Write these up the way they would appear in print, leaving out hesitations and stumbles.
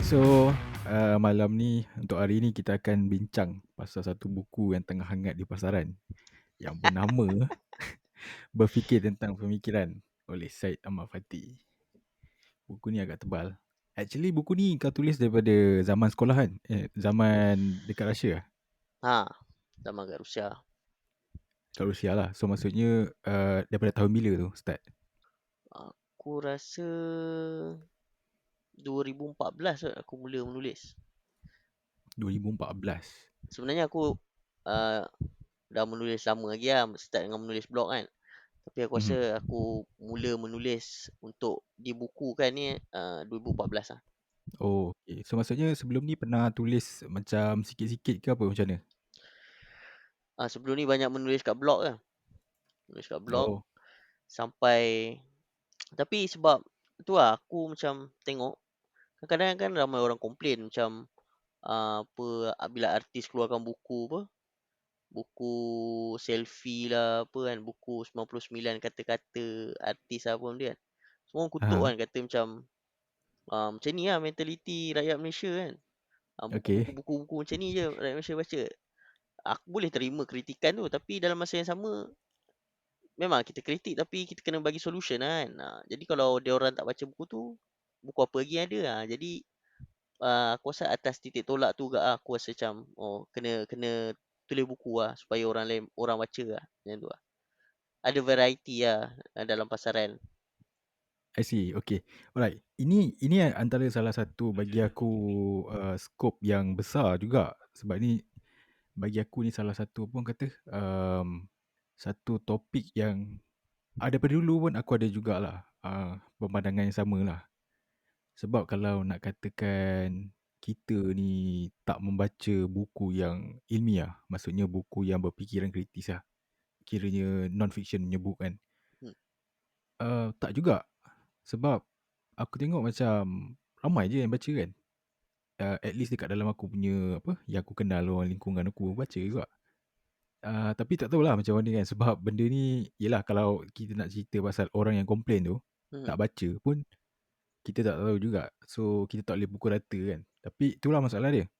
So, malam ni untuk hari ni kita akan bincang pasal satu buku yang tengah hangat di pasaran yang bernama Berfikir Tentang Pemikiran oleh Syed Ahmad Fathy. Buku ni agak tebal. Actually buku ni kau tulis daripada zaman sekolah kan? Zaman dekat Russia lah. Ha, zaman kat Rusia. Kat Rusia lah. So maksudnya daripada tahun bila tu start? Aku rasa 2014 kot aku mula menulis. 2014. Sebenarnya aku uh, dah menulis lama lagi lah. Start dengan menulis blog kan. Tapi aku rasa Mhm. aku mula menulis untuk dibukukan ni 2014 lah. Oh, okay. So maksudnya sebelum ni pernah tulis macam sikit-sikit ke apa macam mana? Sebelum ni banyak menulis kat blog lah. Menulis kat blog Oh. sampai... Tapi sebab tu lah aku macam tengok. Kadang-kadang kan ramai orang komplain macam apa bila artis keluarkan buku apa, buku selfie lah apa kan, buku 99 kata-kata artis apa pun dia kan. Semua orang kutuk Aha. kan, kata macam ni lah mentaliti rakyat Malaysia kan. Okay. Buku-buku macam ni je rakyat Malaysia baca. Aku boleh terima kritikan tu, tapi dalam masa yang sama memang kita kritik tapi kita kena bagi solution kan. Jadi kalau dia orang tak baca buku tu, buku apa lagi yang ada. Jadi aku rasa atas titik tolak tu juga aku rasa macam kena kena tulis buku lah supaya orang lain orang baca lah macam tu lah. Ada variety lah dalam pasaran. I see. Okay. Alright. Ini antara salah satu bagi aku skop yang besar juga. Sebab ni bagi aku ni salah satu pun kata satu topik yang daripada dulu pun aku ada jugalah pemandangan yang sama lah. Sebab kalau nak katakan kita ni tak membaca buku yang ilmiah, maksudnya buku yang berfikiran kritis lah. Kiranya non-fiction punya book kan. Hmm. Tak juga. Sebab aku tengok macam ramai je yang baca kan. At least dekat dalam aku punya apa yang aku kenal orang lingkungan aku baca juga. Tapi tak tahulah macam mana kan sebab benda ni yelah kalau kita nak cerita pasal orang yang komplain tu Hmm. tak baca pun kita tak tahu juga. So kita tak boleh pukul rata kan. Tapi itulah masalah dia.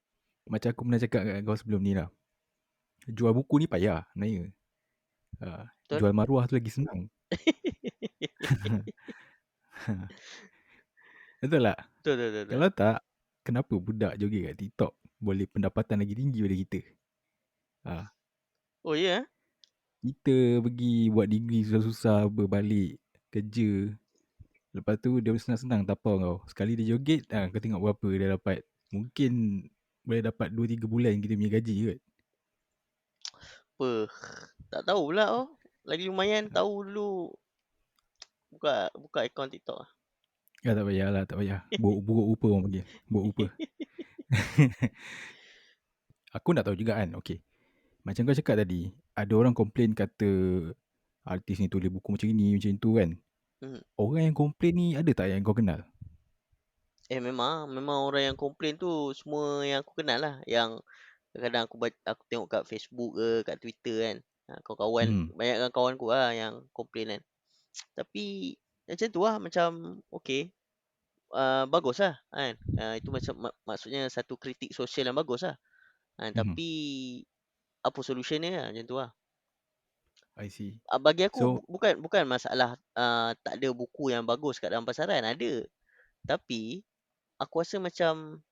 Macam aku pernah cakap kat kau sebelum ni lah. Jual buku ni payah sebenarnya. Betul. Jual maruah tu lagi senang. Betul tak? Betul, betul, betul, betul. Kalau tak, kenapa budak joget kat TikTok boleh pendapatan lagi tinggi daripada kita? Ah, Oh ya. Yeah? Kita pergi buat degree susah-susah berbalik kerja. Lepas tu dia senang-senang tapau kau. Sekali dia joget, kau tengok berapa dia dapat. Mungkin boleh dapat 2-3 bulan kita punya gaji kot. Apa? Tak tahu pula oh. Lagi lumayan tahu dulu buka buka akaun TikTok lah. Ya tak payah lah, tak payah. Buruk rupa orang panggil. Buruk rupa. Aku nak tahu juga kan, okay. Macam kau cakap tadi, ada orang komplain kata artis ni tulis buku macam ni, macam tu kan. Hmm. Orang yang komplain ni ada tak yang kau kenal? Memang orang yang komplain tu semua yang aku kenal lah, yang kadang-kadang aku tengok kat Facebook ke kat Twitter kan. Kawan-kawan, Hmm. banyakkan kawan aku lah yang komplain kan. Tapi macam tu lah, macam okey, bagus lah kan. Itu macam maksudnya satu kritik sosial yang bagus lah. Mhm. Tapi apa solution dia lah, macam tu lah. I see. Bagi aku So, bukan bukan masalah tak ada buku yang bagus kat dalam pasaran, ada. Tapi aku rasa macam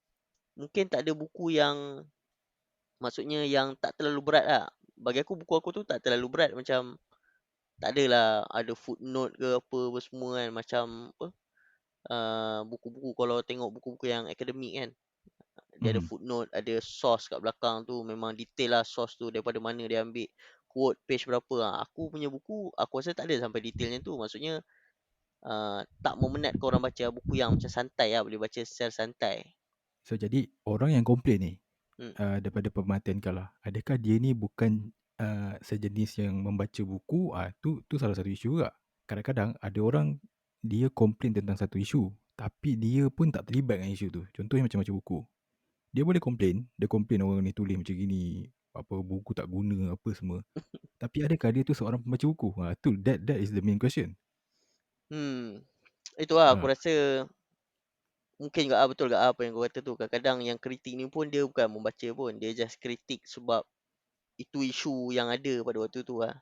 mungkin tak ada buku yang maksudnya yang tak terlalu berat lah. Bagi aku buku aku tu tak terlalu berat, macam tak adalah ada footnote ke apa semua kan, macam apa, buku-buku kalau tengok buku-buku yang akademik kan, dia ada mhm. footnote, ada source kat belakang tu, memang detail lah source tu daripada mana dia ambil, quote page berapa. Aku punya buku aku rasa tak ada sampai detailnya tu. Maksudnya tak memenatkan orang baca, buku yang macam santai lah, boleh baca secara santai. So jadi orang yang komplain ni Hmm. daripada pemerhatian kau lah, adakah dia ni bukan sejenis yang membaca buku? Tu salah satu isu juga. Kadang-kadang ada orang dia komplain tentang satu isu, tapi dia pun tak terlibat dengan isu tu. Contohnya macam baca buku. Dia boleh komplain, dia komplain orang ni tulis macam gini, apa buku tak guna apa semua. Tapi adakah dia tu seorang pembaca buku? That is the main question. Hmm. Itulah aku Ha, rasa mungkin juga betul juga apa yang kau kata tu. Kadang-kadang yang kritik ni pun dia bukan membaca pun, dia just kritik sebab itu isu yang ada pada waktu tu lah.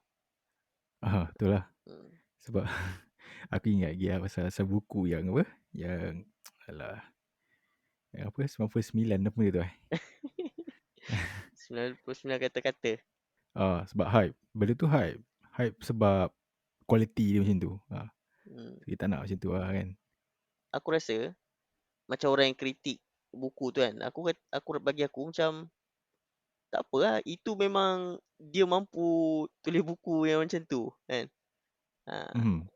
Betul lah. Hmm. Sebab aku ingat lagi lah pasal asal buku yang apa, yang alah, yang apa 99 apa benda tu 99 kata-kata. sebab hype. Benda tu hype. Hype sebab kualiti dia macam tu. Hmm. So, kita tak nak macam tu lah kan. Aku rasa macam orang yang kritik buku tu kan, bagi aku macam tak apa lah, itu memang dia mampu tulis buku yang macam tu kan. Ha, Mhm.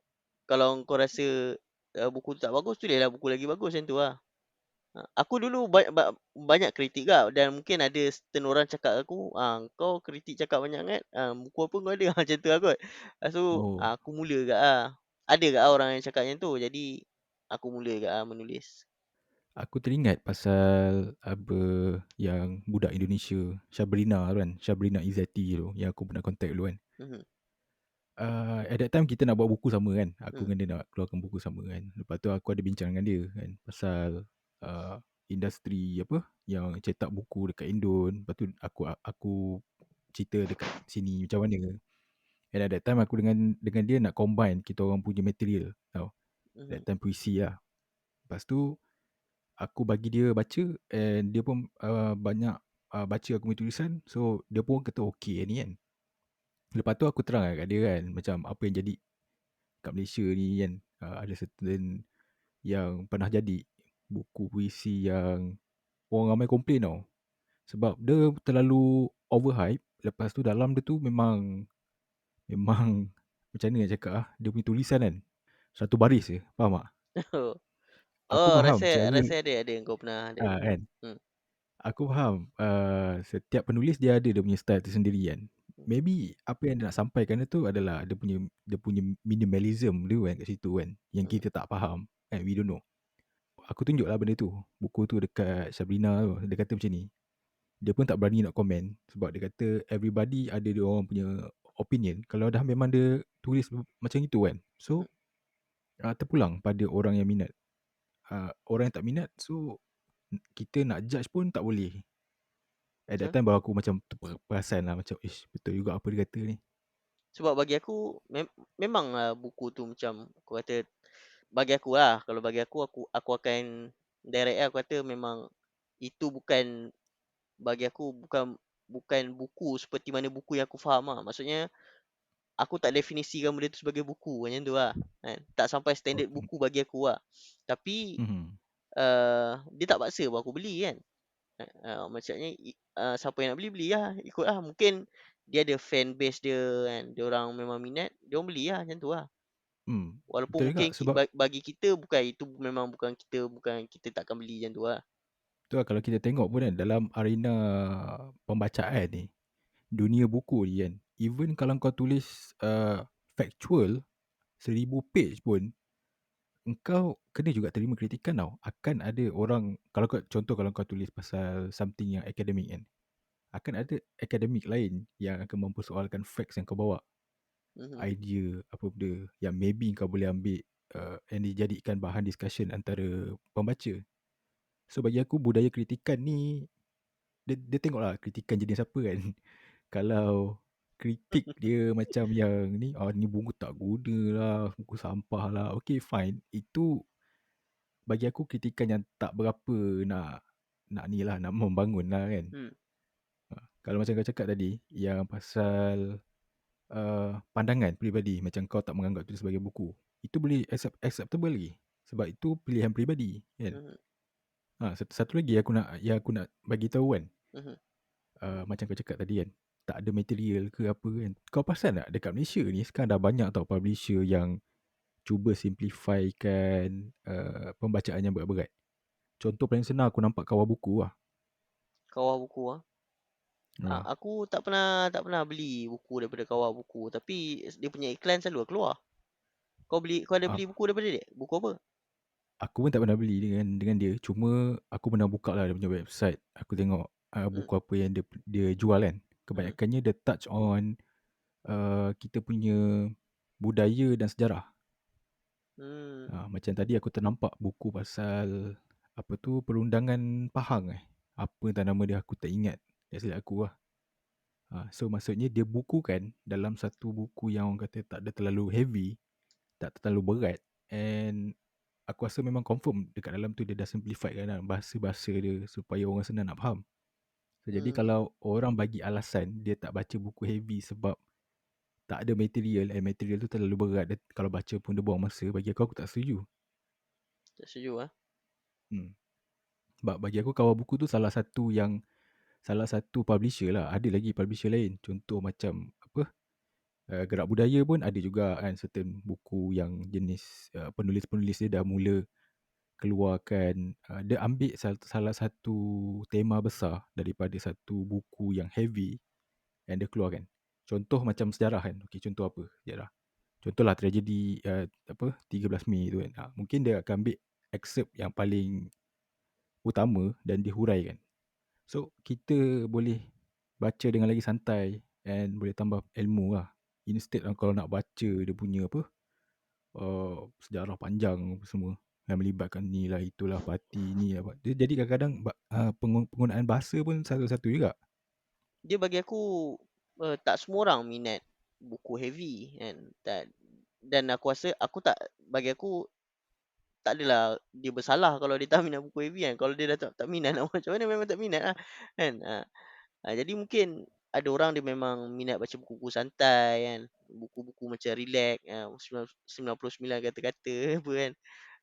kalau kau rasa buku tu tak bagus, tulislah buku lagi bagus macam tu lah. Aku dulu banyak kritik kak, dan mungkin ada setengah orang cakap aku, kau kritik cakap banyak sangat, buku apa kau ada, macam tu lah kot. Lepas tu Oh, aku mula kak lah. Ada kak orang yang cakap macam tu, jadi aku mula kak lah menulis. aku teringat pasal apa yang budak Indonesia, Syabrina tu kan. Syabrina Izzati tu yang aku pernah contact dulu kan. Mhm, At that time kita nak buat buku sama kan. Aku mhm, dengan dia nak keluarkan buku sama kan. Lepas tu aku ada bincang dengan dia kan pasal industri apa yang cetak buku dekat Indon. Lepas tu aku cerita dekat sini macam mana. And at that time aku dengan dia nak combine kita orang punya material tau. mhm, That time puisi lah. Lepas tu aku bagi dia baca and dia pun banyak baca aku punya tulisan. So dia pun kata okey ni kan. Lepas tu aku terang kat dia kan macam apa yang jadi kat Malaysia ni kan. Ada certain yang pernah jadi buku puisi yang orang ramai komplain tau. Sebab dia terlalu overhype. Lepas tu dalam dia tu memang macam mana nak cakap dia punya tulisan kan. Satu baris je. Faham tak? Aku Oh, faham rasa cara rasa ada kau pernah ada. kan. Hmm, Aku faham setiap penulis dia ada dia punya style tersendiri kan. mhm, Maybe apa yang dia nak sampaikan tu adalah dia punya minimalism dia kan kat situ kan. Yang mhm, kita tak faham. And we don't know. Aku tunjuklah benda tu. Buku tu dekat Sabrina tu. Dia kata macam ni. Dia pun tak berani nak komen. Sebab dia kata everybody ada dia orang punya opinion. Kalau dah memang dia tulis macam itu kan. mhm. So terpulang pada orang yang minat. Orang yang tak minat so kita nak judge pun tak boleh. At that Betul. time baru aku macam perasan lah macam ish betul juga apa dia kata ni. Sebab bagi aku memang buku tu macam aku kata, bagi aku lah, kalau bagi aku akan direct lah, aku kata memang itu bukan, bagi aku bukan bukan buku seperti mana buku yang aku faham lah. Maksudnya aku tak definisikan benda tu sebagai buku macam tu lah kan. Tak sampai standard Okay. buku bagi aku lah. Tapi Mhm. dia tak paksa pun aku beli kan. Maksudnya siapa yang nak beli, belilah, ikutlah. Mungkin dia ada fan base dia kan, dia orang memang minat, dia orang belilah macam tu lah. Walaupun Betul juga mungkin sebab bagi kita bukan itu, memang bukan kita takkan beli macam tu lah. tu lah kalau kita tengok pun kan dalam arena pembacaan ni, dunia buku ni kan, even kalau kau tulis factual 1000 page pun engkau kena juga terima kritikan tau. Akan ada orang kalau kau contoh kalau kau tulis pasal something yang akademik kan, akan ada akademik lain yang akan mempersoalkan facts yang kau bawa. Mhm, Idea apa benda yang maybe kau boleh ambil and dijadikan bahan discussion antara pembaca. So bagi aku budaya kritikan ni dia tengoklah kritikan jenis apa kan. Kalau kritik dia macam yang ni buku tak guna lah, buku sampah lah. Okay fine. Itu bagi aku kritikan yang tak berapa nak ni lah, nak membangun lah kan. hmm, Kalau macam kau cakap tadi yang pasal pandangan peribadi macam kau tak menganggap itu sebagai buku. Itu boleh acceptable lagi. Sebab itu pilihan peribadi kan. mhm, Satu lagi yang aku nak bagi tahu kan. mhm. Macam kau cakap tadi kan. Tak ada material ke apa kan. Kau perasan tak dekat Malaysia ni sekarang dah banyak tau publisher yang cuba simplifykan pembacaan yang berat-berat. Contoh paling senang aku nampak kawal buku lah. Kawal buku ah. Ah, Aku tak pernah beli buku daripada kawal buku, tapi dia punya iklan selalu keluar. Kau ada ah, beli buku daripada dia? Buku apa? aku pun tak pernah beli dengan dia. Cuma aku pernah buka lah dia punya website. Aku tengok Hmm, buku apa yang dia jual kan. mhm, Kebanyakannya dia touch on kita punya budaya dan sejarah. hmm, Macam tadi aku ternampak buku pasal apa tu, Perundangan Pahang apa entah nama dia, aku tak ingat. Tak silap aku lah. So maksudnya dia bukukan dalam satu buku yang orang kata tak ada terlalu heavy, tak terlalu berat, and aku rasa memang confirm dekat dalam tu dia dah simplified kan bahasa-bahasa dia supaya orang senang nak faham. So, jadi Hmm, kalau orang bagi alasan dia tak baca buku heavy sebab tak ada material, and material tu terlalu berat, dia kalau baca pun dia buang masa, bagi aku tak setuju. tak setuju ah. Hmm. Sebab bagi aku Kawal Buku tu salah satu publisher lah. Ada lagi publisher lain. Contoh macam apa? Gerak Budaya pun ada juga kan certain buku yang jenis penulis-penulis dia dah mula keluarkan, dia ambil salah satu tema besar daripada satu buku yang heavy yang dia keluarkan. Contoh macam sejarah kan. Okey, contoh apa sejarah? Contohlah tragedi 13 Mei tu kan. Mungkin dia akan ambil excerpt yang paling utama dan dihuraikan. So, kita boleh baca dengan lagi santai and boleh tambah ilmu lah. Instead kalau nak baca dia punya apa, sejarah panjang apa semua yang melibatkan ni lah, itulah, parti ni lah. Jadi kadang-kadang penggunaan bahasa pun satu-satu juga. Dia bagi aku tak semua orang minat buku heavy kan. Dan aku rasa aku tak, bagi aku tak adalah dia bersalah kalau dia tak minat buku heavy kan. Kalau dia dah tak minat nak macam mana, memang tak minat lah kan. Jadi mungkin ada orang dia memang minat baca buku-buku santai kan. Buku-buku macam relax, 99 kata-kata apa kan.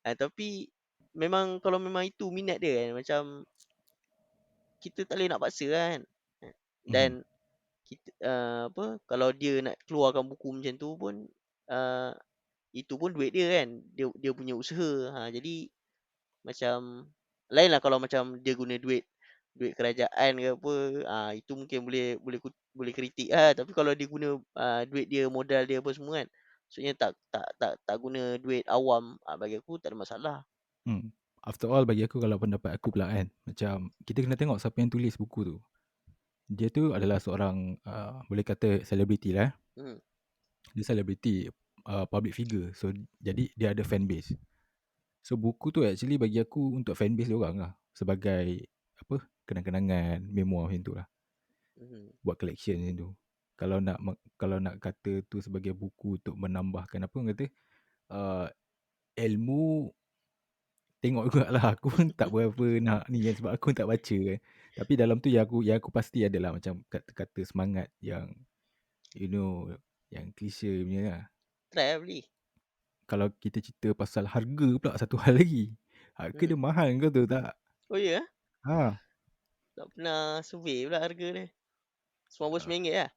Tapi memang kalau memang itu minat dia kan, macam kita tak boleh nak paksa kan. Mhm. Dan kita, apa, kalau dia nak keluarkan buku macam tu pun, uh, itu pun duit dia kan. Dia punya usaha. Jadi macam lain lah kalau macam dia guna duit duit kerajaan ke apa, itu mungkin boleh kritik lah. Tapi kalau dia guna, duit dia, modal dia apa semua kan, maksudnya tak guna duit awam, bagi aku tak ada masalah. Hmm. After all bagi aku, kalau pendapat aku pula kan, macam kita kena tengok siapa yang tulis buku tu. Dia tu adalah seorang boleh kata selebriti lah. Hmm, Dia selebriti, public figure. So jadi dia ada fan base. So buku tu actually bagi aku untuk fan base dia orang lah. Sebagai apa, kenang-kenangan, memoir macam tu lah. mhm. Buat collection macam tu. Kalau nak kata tu sebagai buku untuk menambahkan apa orang kata, uh, ilmu, tengok jugalah. Aku pun tak berapa nak ni kan sebab aku tak baca kan. Tapi dalam tu yang aku pasti adalah macam kata-kata semangat yang you know yang klise punya lah. Try lah beli. Kalau kita cerita pasal harga pula satu hal lagi. Harga Hmm. dia mahal, kau tahu tak? Oh ya? Ha. Tak pernah survey pula harga dia. Uh, RM99 lah.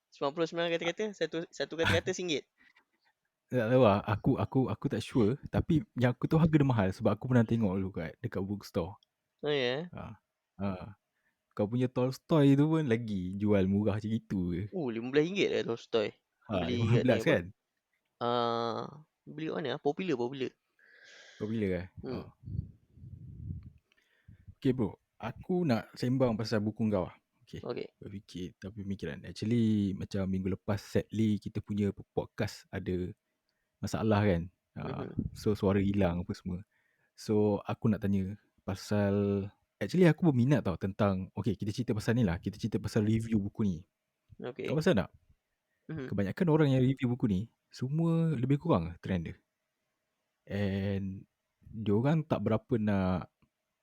99 kata-kata, satu satu kata-kata RM1. tak tahu lah. Aku tak sure. Tapi yang aku tahu harga dia mahal sebab aku pernah tengok dulu dekat bookstore. Oh ya? Ha. Ha. Kau punya Tolstoy tu pun lagi jual murah macam itu je. RM15 lah Tolstoy. Ha, Beli kat ni 15 apa? kan? Ah, beli kat mana? Popular, popular. Popular kan? Hmm, Oh. Okay bro, aku nak sembang pasal buku kau lah. Okay, okey. berfikir tapi pemikiran. Actually macam minggu lepas sadly kita punya podcast ada masalah kan. Mhm, So suara hilang apa semua. So aku nak tanya pasal, actually aku berminat tau tentang, okay kita cerita pasal ni lah. Kita cerita pasal review buku ni. Kau okey. pasal tak? Mhm, Kebanyakan orang yang review buku ni semua lebih kurang trend dia. And diorang tak berapa nak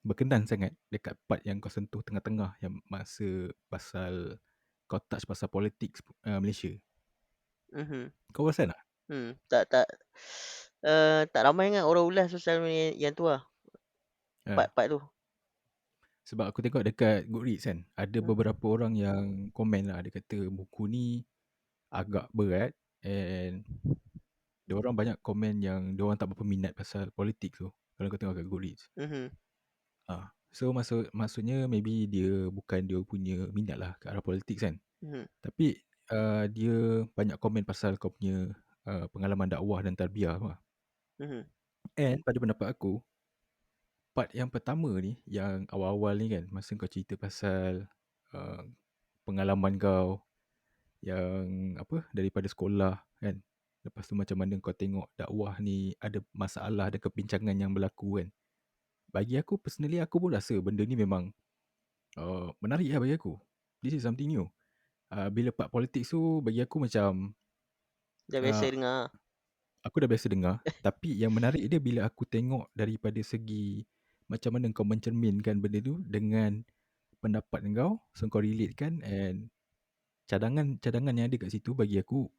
berkenan sangat dekat part yang kau sentuh tengah-tengah yang masa pasal kau touch pasal politik Malaysia. mhm, Kau perasan tak? tak tak, tak ramai sangat orang ulas pasal yang tu lah, Ha. part-part tu. Sebab aku tengok dekat Goodreads kan, ada Mhm, beberapa orang yang komen lah, dia kata buku ni agak berat, and diorang banyak komen yang diorang tak berapa minat pasal politik tu. Kalau kau tengok kat Goodreads. mhm, So maksudnya maybe dia bukan dia punya minat lah ke arah politik kan. mhm, Tapi dia banyak komen pasal kau punya pengalaman dakwah dan tarbiyah tu lah. mhm, And pada pendapat aku, part yang pertama ni, yang awal-awal ni kan, masa kau cerita pasal uh, pengalaman kau yang apa daripada sekolah kan. Lepas tu macam mana kau tengok dakwah ni ada masalah, ada kebincangan yang berlaku kan. bagi aku personally aku pun rasa benda ni memang menarik lah bagi aku. This is something new. Bila part politics tu bagi aku macam Dah biasa uh, dengar. aku dah biasa dengar. Tapi yang menarik dia bila aku tengok daripada segi macam mana kau mencerminkan benda tu dengan pendapat kau. So kau relate kan, and cadangan yang ada kat situ bagi aku,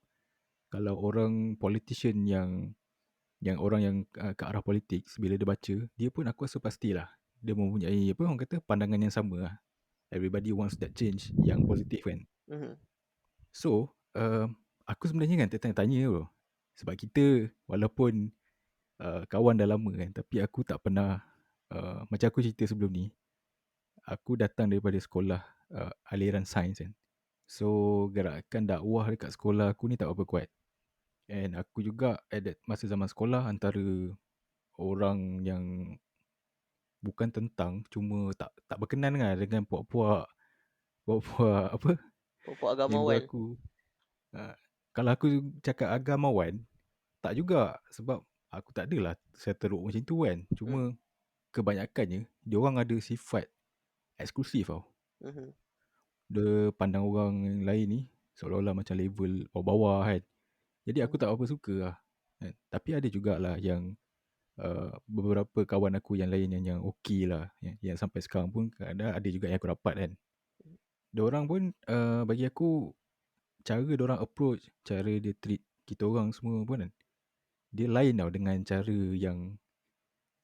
kalau orang politician yang orang yang ke arah politik, bila dia baca, dia pun aku rasa pastilah dia mempunyai apa orang kata pandangan yang sama lah. Everybody wants that change yang positif kan. Mhm. So, aku sebenarnya kan tertanya-tanya tu. Sebab kita walaupun kawan dah lama kan, tapi aku tak pernah, macam aku cerita sebelum ni, aku datang daripada sekolah aliran sains kan. So, gerakan dakwah dekat sekolah aku ni tak berapa kuat. And aku juga at that masa zaman sekolah antara orang yang bukan tentang, cuma tak berkenan lah dengan puak-puak apa, Pokok member agamawan. aku. Uh, Kalau aku cakap agamawan, tak juga. Sebab aku tak adalah saya teruk macam tu kan. Hmm. Cuma kebanyakannya, dia orang ada sifat eksklusif tau. Mhm. Dia pandang orang yang lain ni seolah-olah macam level bawah-bawah kan. Jadi aku Mhm. tak apa suka lah. Kan. Tapi ada jugalah yang beberapa kawan aku yang lain yang okey lah. Yang sampai sekarang pun ada juga yang aku rapat kan. Diorang pun bagi aku cara diorang approach, cara dia treat kita orang semua pun kan, dia lain tau dengan cara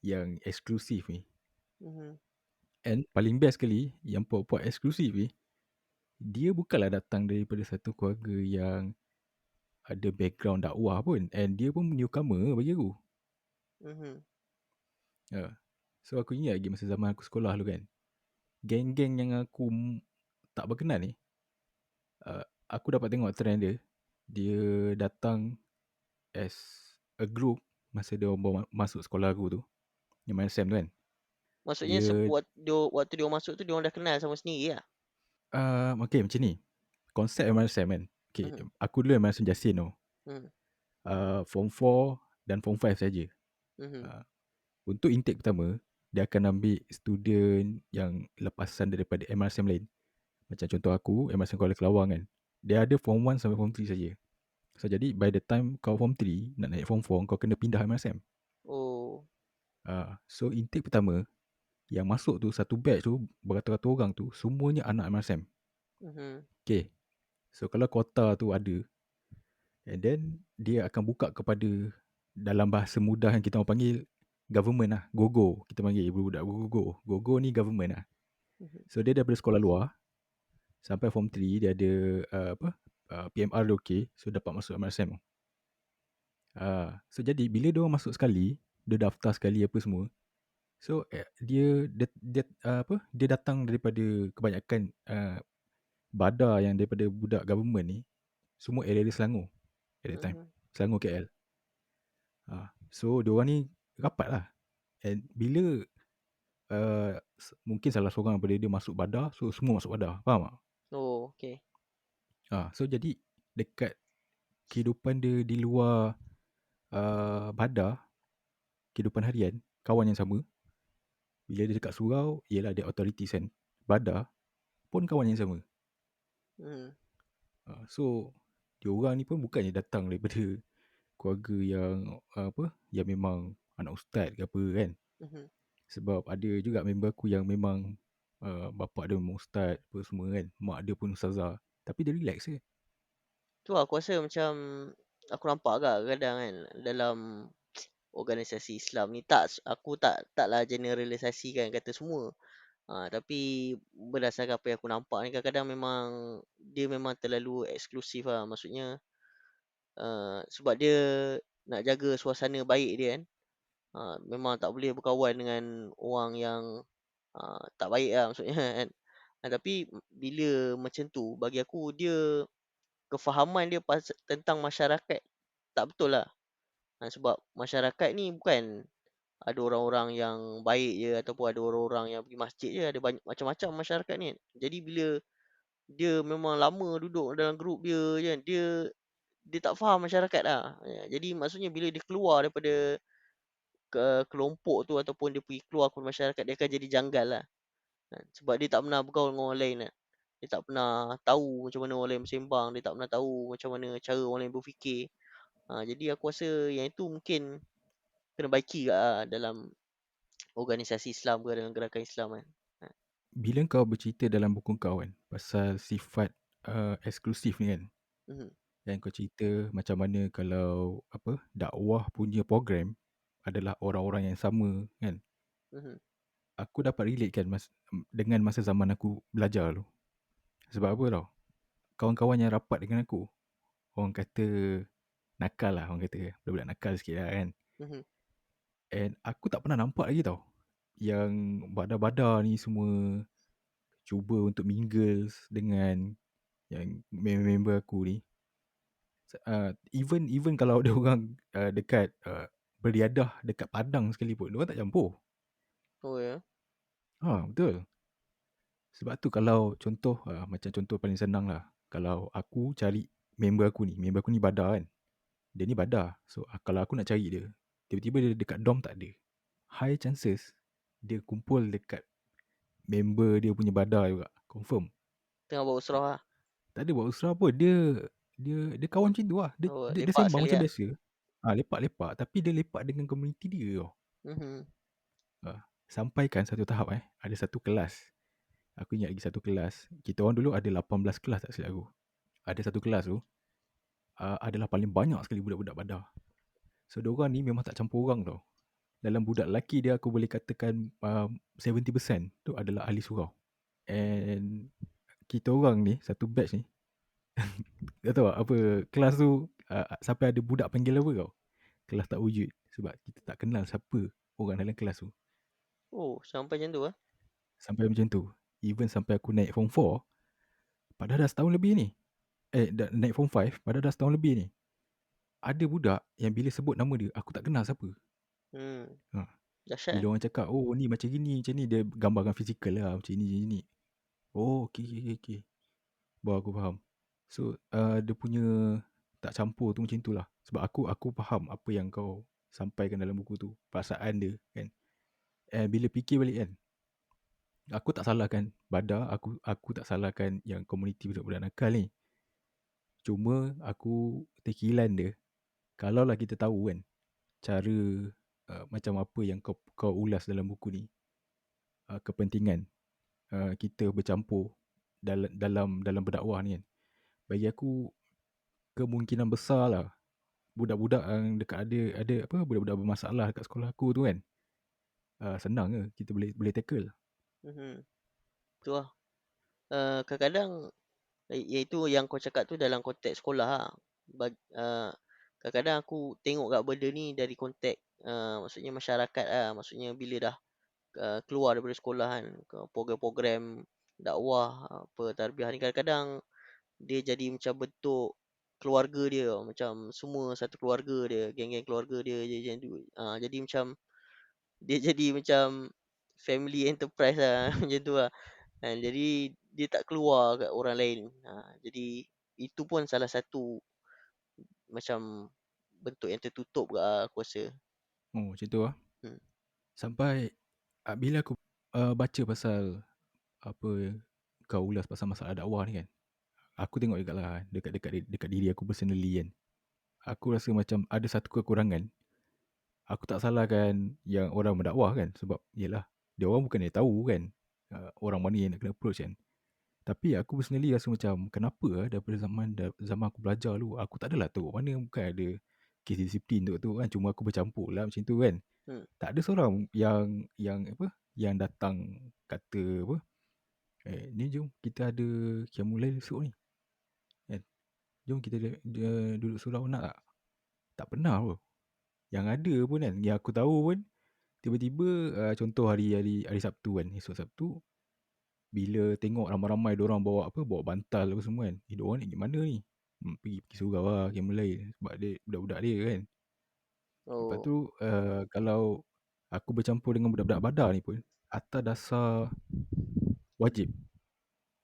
yang eksklusif ni. Mhm. And paling best sekali, yang puak-puak eksklusif ni, dia bukanlah datang daripada satu keluarga yang ada background dakwah pun. And dia pun newcomer bagi aku. Mhm. Ya. So aku ingat lagi masa zaman aku sekolah dulu kan. Geng-geng yang aku tak berkenan ni, aku dapat tengok trend dia. Dia datang as a group masa dia baru masuk sekolah aku tu. Yang main SEM tu kan. Maksudnya Dia, waktu dia masuk tu dia orang dah kenal sama sendiri lah. okay macam ni. Konsep MRSM kan. Okay, Mhm. aku dulu MRSM Jasin tu. Mhm. Form 4 dan Form 5 saja. Mhm. Uh, untuk intake pertama, dia akan ambil student yang lepasan daripada MRSM lain. Macam contoh aku, MRSM Kuala Kelawar kan. Dia ada Form 1 sampai Form 3 saja. So, jadi by the time kau Form 3, nak naik Form 4, kau kena pindah MRSM. Oh. So, intake pertama, yang masuk tu, satu batch tu, beratus-ratus orang tu, semuanya anak MRSM. Mhm. Okay. So, kalau kuota tu ada, and then dia akan buka kepada, dalam bahasa mudah yang kita orang panggil government lah, gogo. Kita panggil budak gogo. Gogo ni government lah. Mhm. So dia daripada sekolah luar sampai form 3 dia ada PMR dia okey, so dapat masuk MRSM. So jadi bila dia orang masuk sekali, dia daftar sekali apa semua. So dia datang daripada kebanyakan badar yang daripada budak government ni, semua area Selangor at that time. Mhm. Selangor KL. So diorang ni rapat lah. And bila mungkin salah seorang daripada dia masuk badar, so semua masuk badar. Faham tak? Oh, okay. So jadi dekat kehidupan dia di luar badar, kehidupan harian, kawan yang sama, bila dia dekat surau, ialah dia authorities kan. Badar pun kawan yang sama. Mhm. So diorang ni pun bukannya datang daripada keluarga yang yang memang anak ustaz ke apa kan. Mhm. Sebab ada juga member aku yang memang bapa dia memang ustaz apa semua kan. Mak dia pun ustazah. Tapi dia relax je. Tu aku rasa macam aku nampak agak kadang kan dalam organisasi Islam ni, aku taklah generalisasikan kata semua. Tapi berdasarkan apa yang aku nampak ni, kadang-kadang memang dia memang terlalu eksklusif lah. Maksudnya sebab dia nak jaga suasana baik dia kan. Memang tak boleh berkawan dengan orang yang tak baik lah maksudnya kan. Tapi bila macam tu, bagi aku dia kefahaman dia tentang masyarakat tak betul lah. Sebab masyarakat ni bukan ada orang-orang yang baik je ataupun ada orang-orang yang pergi masjid je. Ada banyak macam-macam masyarakat ni kan. Jadi bila dia memang lama duduk dalam grup dia je kan, dia tak faham masyarakat lah. Jadi maksudnya bila dia keluar daripada kelompok tu ataupun dia pergi keluar ke masyarakat, dia akan jadi janggal lah. Kan. Sebab dia tak pernah bergaul dengan orang lain kan. Dia tak pernah tahu macam mana orang lain bersembang, dia tak pernah tahu macam mana cara orang lain berfikir. Jadi aku rasa yang itu mungkin kena baiki kat dalam organisasi Islam ke, dalam gerakan Islam kan. Ha, Bila kau bercerita dalam buku kau kan pasal sifat eksklusif ni kan, mhm, dan kau cerita macam mana kalau apa dakwah punya program adalah orang-orang yang sama kan. mhm. Aku dapat relate kan dengan masa zaman aku belajar tu. Sebab apa tau? Kawan-kawan yang rapat dengan aku, orang kata nakal lah, orang kata budak-budak nakal sikit lah kan. Mhm. And aku tak pernah nampak lagi tau yang badar-badar ni semua cuba untuk mingle dengan yang member-member aku ni. Even kalau ada orang dekat beriadah dekat padang sekalipun, diorang tak campur. Oh ya? Betul. Sebab tu kalau contoh, macam contoh paling senang lah. Kalau aku cari member aku ni badar kan. Dia ni badar. So kalau aku nak cari dia, tiba-tiba dia dekat dorm tak ada. High chances dia kumpul dekat member dia punya badar juga. Confirm. Tengah buat usrah lah. Tak ada buat usaha apa. Dia kawan macam tu lah. Dia, Oh, dia, dia lepak sembang sekali macam lah. biasa. Lepak-lepak. Tapi dia lepak dengan komuniti dia tau. Mhm. Sampaikan satu tahap ada satu kelas. Aku ingat lagi satu kelas. Kita orang dulu ada 18 kelas tak silap aku. Ada satu kelas tu adalah paling banyak sekali budak-budak badar. So diorang ni memang tak campur orang tau. Dalam budak lelaki dia aku boleh katakan 70% tu adalah ahli surau. And kita orang ni satu batch ni tak tahu apa kelas tu sampai ada budak panggil apa tau. Kelas tak wujud sebab kita tak kenal siapa orang dalam kelas tu. Oh, sampai macam tu ah. Sampai macam tu. Even sampai aku naik form 4 padahal dah setahun lebih ni. Naik form 5 padahal dah setahun lebih ni. Ada budak yang bila sebut nama dia aku tak kenal siapa. Hmm, Ha. dahsyat Bila eh. orang cakap, oh ni macam ni, dia gambarkan fizikal lah, macam ni, macam ni. Oh, okey. Baru aku faham. So, dia punya tak campur tu macam tu lah. Sebab aku faham apa yang kau sampaikan dalam buku tu. Perasaan dia kan. And bila fikir balik kan, aku tak salahkan Badar, aku tak salahkan yang komuniti budak-budak nakal ni. Cuma aku terkilan dia. Kalaulah kita tahu kan, cara macam apa yang kau ulas dalam buku ni. Kepentingan kita bercampur dalam berdakwah ni kan. Bagi aku kemungkinan besar lah budak-budak yang dekat ada apa budak-budak bermasalah dekat sekolah aku tu kan. Senang ke kita boleh tackle. Mhm. Tu lah. Kadang-kadang iaitu yang kau cakap tu dalam konteks sekolah lah. Kadang-kadang aku tengok kat benda ni dari konteks maksudnya masyarakat lah. Maksudnya bila dah keluar daripada sekolah kan, program-program dakwah apa tarbiyah ni kadang-kadang dia jadi macam bentuk keluarga dia tau. Macam semua satu keluarga dia, geng-geng keluarga dia je macam tu. Jadi macam dia jadi macam family enterprise lah macam tu lah. Jadi dia tak keluar kat orang lain. Jadi itu pun salah satu macam bentuk yang tertutup lah aku rasa. Oh macam tu lah. Hmm. Sampai bila aku baca pasal apa kau ulas pasal masalah dakwah ni kan. Aku tengok juga lah dekat diri aku personally kan. Aku rasa macam ada satu kekurangan. Aku tak salahkan yang orang mendakwah kan sebab yalah dia orang bukan dia tahu kan orang mana yang nak kena approach kan. Tapi aku personally rasa macam kenapa daripada zaman aku belajar dulu aku tak adalah tahu mana bukan ada kes disiplin tu kan cuma aku bercampur lah macam tu kan. Hmm. Tak ada seorang yang apa yang datang kata apa ni jom kita ada qiyamul lail esok ni kan. Jom kita duduk surau nak tak? Tak pernah pun. Yang ada pun kan yang aku tahu pun tiba-tiba contoh hari Sabtu kan esok Sabtu bila tengok ramai-ramai diorang bawa apa bawa bantal apa semua kan diorang ni gimana ni pergi surau lah qiyamul lail sebab dia budak-budak dia kan. Lepas Oh. tu kalau aku bercampur dengan budak-budak badar ni pun atas dasar wajib.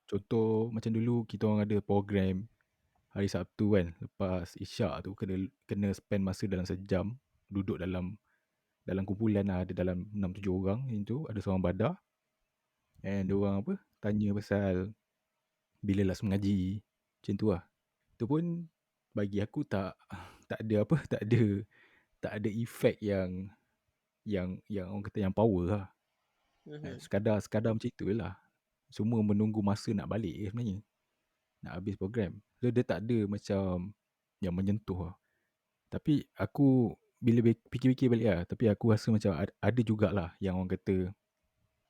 Contoh macam dulu kita orang ada program hari Sabtu kan lepas isyak tu kena spend masa dalam sejam duduk dalam kumpulan lah, ada dalam 6, 7 orang macam tu, ada seorang badar and diorang apa, tanya pasal bila last mengaji, macam tu lah. Tu pun bagi aku tak ada apa, tak ada efek yang orang kata yang power lah. Mhm. Sekadar macam tu je lah. Semua menunggu masa nak balik je sebenarnya, nak habis program. So dia tak ada macam yang menyentuh lah. Tapi aku bila fikir-fikir balik lah, tapi aku rasa macam ada jugalah yang orang kata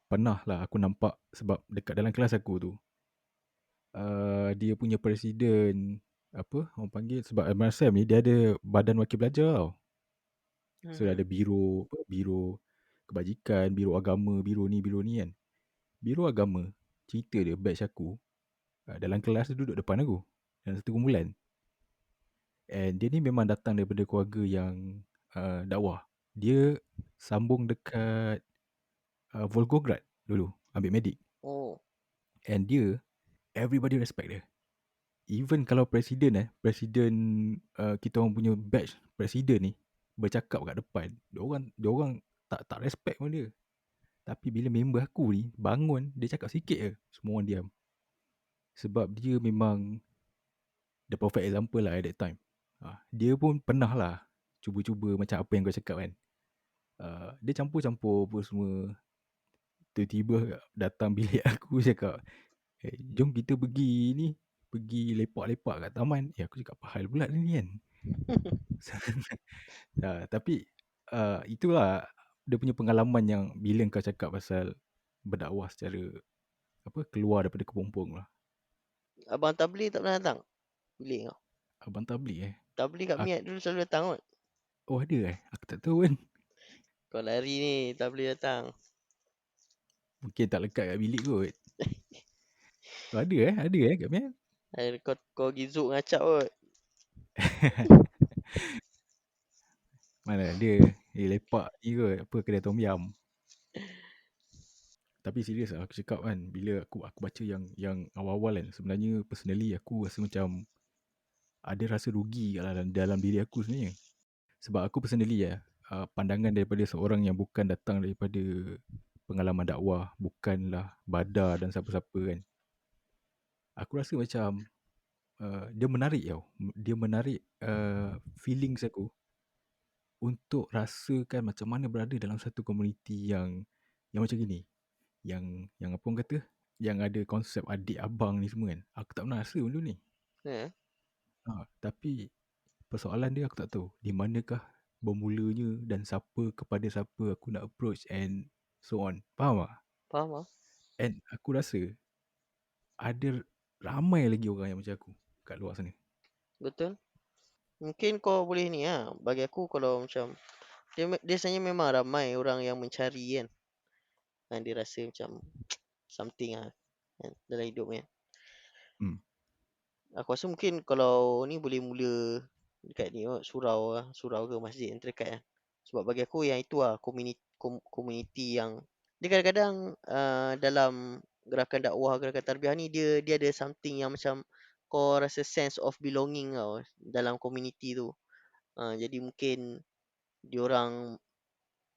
pernah lah aku nampak sebab dekat dalam kelas aku tu, dia punya presiden, apa orang panggil, sebab MRSM ni dia ada badan wakil belajar tau. So dia Mhm. ada biro apa, biro kebajikan, biro agama, biro ni kan. Biro agama, cerita dia batch aku, dalam kelas dia duduk depan aku dalam satu kumpulan. And dia ni memang datang daripada keluarga yang dakwah. Dia sambung dekat Volgograd dulu, ambil medik. Oh. And dia, everybody respect dia. Even kalau presiden kita orang punya batch presiden ni bercakap kat depan, dia orang tak respect pun dia. Tapi bila member aku ni bangun, dia cakap sikit je, semua orang diam. Sebab dia memang the perfect example lah at that time. Dia pun pernah lah cuba-cuba macam apa yang kau cakap kan. Dia campur-campur apa semua. Tiba-tiba datang bilik aku cakap, jom kita pergi ni, pergi lepak-lepak kat taman. Aku cakap apa hal pula ni kan. Tapi itulah dia punya pengalaman yang bila kau cakap pasal berdakwah secara apa, keluar daripada kepompong lah. Abang Tabligh tak pernah datang bilik kau? Abang Tabligh Tabligh kat Ak Miat dulu selalu datang kot. oh ada aku tak tahu kan. Kau lari ni, Tabligh datang. Mungkin tak lekat kat bilik kot. Oh, ada kat Mian. Kau pergi Zouk ngacak kot. Mana dia lepak ni kot, apa, kedai tom yum. Tapi serius lah aku cakap kan, bila aku baca yang awal-awal kan, sebenarnya personally aku rasa macam ada rasa rugi kat dalam diri aku sebenarnya. Sebab aku personally pandangan daripada seorang yang bukan datang daripada pengalaman dakwah, bukanlah badar dan siapa-siapa kan. Aku rasa macam dia menarik tau. Dia menarik feelings aku untuk rasakan macam mana berada dalam satu komuniti yang macam gini. Yang apa orang kata, yang ada konsep adik abang ni semua kan. Aku tak pernah rasa benda ni. Ya. Tapi persoalan dia aku tak tahu di manakah bermulanya dan kepada siapa aku nak approach and so on. Faham tak? Faham ah? And aku rasa ada ramai lagi orang yang macam aku kat luar sana. Betul. Mungkin kau boleh ni bagi aku kalau macam dia sebenarnya memang ramai orang yang mencari kan. Dan dia rasa macam something kan, dalam hidup kan. Hmm. Aku rasa mungkin kalau ni boleh mula dekat ni kot, surau ke masjid yang terdekat kan. Sebab bagi aku yang itu komuniti yang dia kadang-kadang dalam gerakan dakwah, gerakan tarbiyah ni dia ada something yang macam kau rasa sense of belonging tau dalam komuniti tu. Jadi mungkin diorang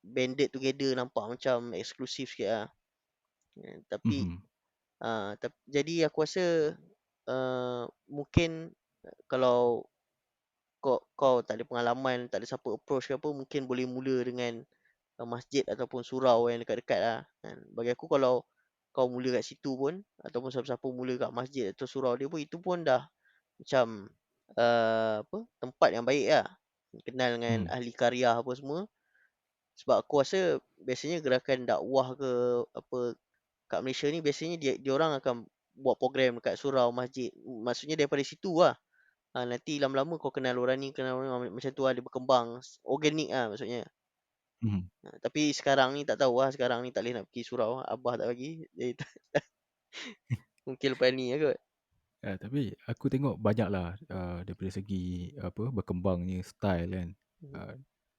banded together nampak macam eksklusif sikit lah. Tapi Mhm. jadi aku rasa mungkin kalau kau tak ada pengalaman, tak ada siapa approach ke apa, mungkin boleh mula dengan masjid ataupun surau yang dekat-dekat lah kan. Bagi aku kalau kau mula kat situ pun ataupun siapa-siapa mula kat masjid atau surau dia pun, itu pun dah macam apa, tempat yang baik lah. Kenal dengan Hmm. ahli karyah apa semua. Sebab aku rasa biasanya gerakan dakwah ke apa kat Malaysia ni, biasanya dia orang akan buat program dekat surau, masjid. Maksudnya daripada situ lah. Nanti lama-lama kau kenal orang ni, kenal orang ni, macam tu lah dia berkembang. Organik lah maksudnya. Mhm. Tapi sekarang ni tak tahu lah. Sekarang ni tak boleh nak pergi surau. Abah tak bagi. Jadi mungkin lepas ni lah kot. Tapi aku tengok banyaklah daripada segi apa, berkembangnya style kan. Mhm. Uh,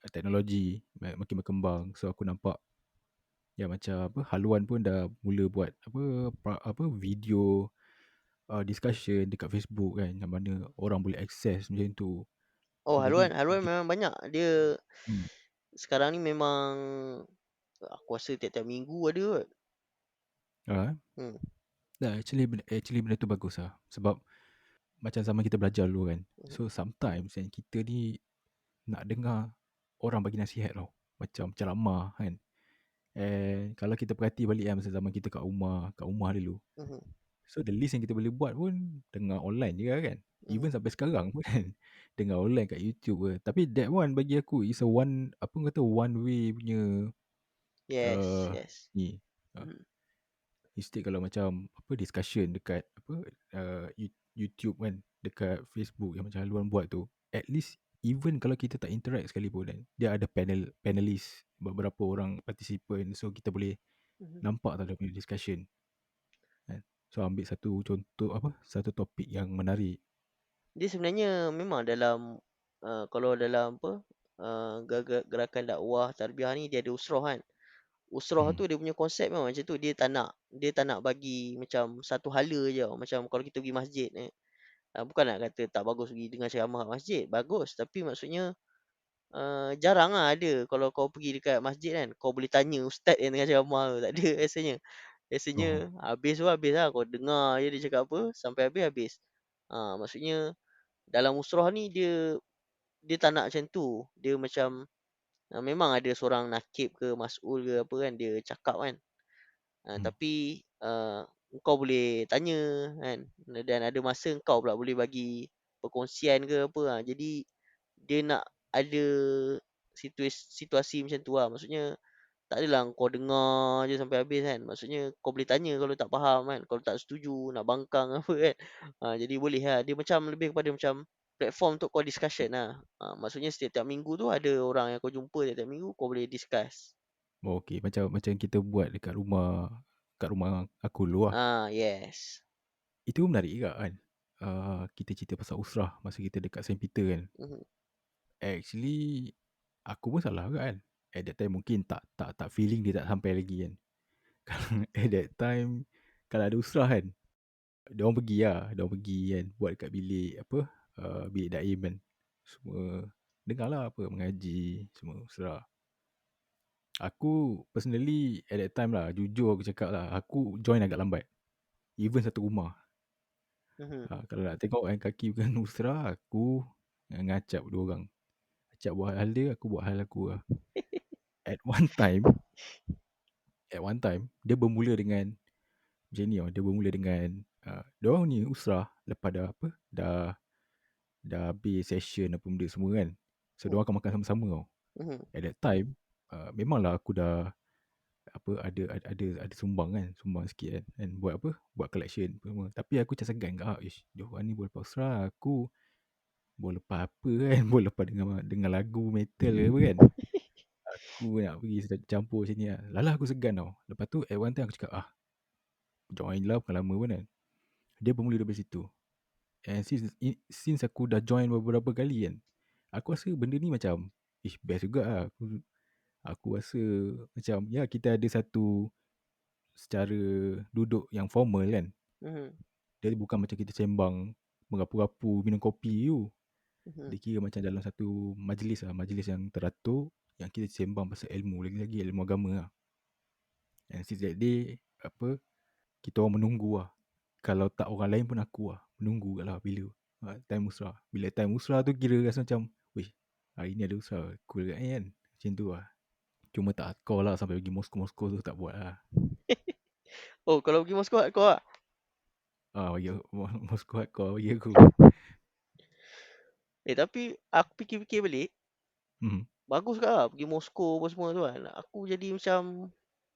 Teknologi makin berkembang. So aku nampak ya macam apa, haluan pun dah mula buat apa video discussion dekat Facebook kan, yang mana orang boleh access macam tu. Oh, So jadi haluan memang banyak. Dia hmm. Sekarang ni memang aku rasa tiap-tiap minggu ada kot. Ah, Hmm. dah actually benda tu bagus lah. Sebab macam zaman kita belajar dulu kan. Mhm. So sometimes kan kita ni nak dengar orang bagi nasihat tau. Macam ceramah kan. And kalau kita perhati balik kan masa zaman kita kat rumah dulu. Mhm. So the least yang kita boleh buat pun dengar online je kan. Mhm. Even sampai sekarang pun kan. Dengar online kat YouTube ke. Tapi that one bagi aku is a one, apa kata, one way punya Yes, uh, yes. ni. Uh, Mhm. Instead kalau macam apa discussion dekat apa YouTube kan, dekat Facebook yang macam haluan buat tu, at least even kalau kita tak interact sekalipun kan, dia ada panelis beberapa orang participant, so kita boleh Mhm. nampak tau dia punya discussion kan. So ambil satu contoh apa, satu topik yang menarik. Dia sebenarnya memang dalam kalau dalam apa gerakan dakwah tarbiyah ni dia ada usrah kan. Usrah Hmm. tu dia punya konsep memang macam tu. Dia tak nak bagi macam satu hala je tau. Macam kalau kita pergi masjid ni. Bukan nak kata tak bagus pergi dengar ceramah kat masjid. Bagus. Tapi maksudnya jarang lah ada. Kalau kau pergi dekat masjid kan. Kau boleh tanya ustaz yang tengah ceramah tu. Tak ada biasanya. Biasanya Oh. habis tu habis lah. Kau dengar je dia cakap apa. Sampai habis. Maksudnya dalam usrah ni dia tak nak macam tu. Dia macam memang ada seorang nakib ke mas'ul ke apa kan. Dia cakap kan. Hmm. Tapi kau boleh tanya kan, dan ada masa kau pula boleh bagi perkongsian ke apa. Jadi dia nak ada situasi macam tu lah. Maksudnya tak adalah kau dengar je sampai habis kan. Maksudnya kau boleh tanya kalau tak faham kan, kalau tak setuju, nak bangkang apa kan. Jadi boleh lah. Dia macam lebih kepada macam platform untuk kau discussion lah. Maksudnya setiap-tiap minggu tu ada orang yang kau jumpa tiap-tiap minggu, kau boleh discuss. Oh, okay. Macam macam kita buat dekat rumah, kat rumah aku dulu lah. Yes. Itu menarik juga kan. Kita cerita pasal usrah masa kita dekat Saint Peter kan. Mhm. Actually aku pun salah juga kan. At that time mungkin tak feeling dia tak sampai lagi kan. At that time kalau ada usrah kan, diorang pergi lah. Diorang pergi kan buat kat bilik apa, bilik daim kan. Semua dengar lah apa, mengaji, semua usrah. Aku personally at that time lah, jujur aku cakap lah, aku join agak lambat. Even satu rumah. Mhm. Kalau nak tengok kan kaki bukan usrah, aku dengan Acap dua orang. Acap buat hal dia, aku buat hal aku lah. At one time, dia bermula dengan macam ni tau. Dia bermula dengan diorang ni usrah lepas dah apa, dah habis session apa benda semua kan. So Mhm. diorang akan makan sama-sama tau. Mhm. At that time, memanglah aku dah apa, ada sumbang kan, sumbang sikit kan, and buat apa, buat collection apa semua. Tapi aku macam segan kat, diorang ni boleh lepas usrah, aku boleh lepas apa kan, boleh lepas dengan lagu metal ke apa kan. Aku nak pergi campur macam ni lah. Lala aku segan tau. Lepas tu at one time aku cakap, join lah, bukan lama pun kan. Dia bermula daripada situ. And since aku dah join beberapa kali kan, aku rasa benda ni macam, best juga lah. Aku rasa macam, ya kita ada satu secara duduk yang formal kan. Mhm. Dia bukan macam kita sembang merapu-rapu minum kopi tu. Mhm. Dia kira macam dalam satu majlis lah, majlis yang teratur, yang kita sembang pasal ilmu, lagi-lagi ilmu agama lah. And since that day, apa, kita orang menunggu lah. Kalau tak orang lain pun aku lah, menunggu kat lah bila time musrah. Bila time musrah tu kira rasa macam, weh, hari ni ada usrah, cool kat ni kan. Macam tu lah. Cuma tak hardcore lah sampai pergi Moskow tu tak buat lah. Oh, kalau pergi Moskow kau ah? Bagi aku, Moskow hardcore bagi aku. Tapi aku fikir-fikir balik, Hmm. bagus ke lah pergi Moskow apa semua tu kan. Aku jadi macam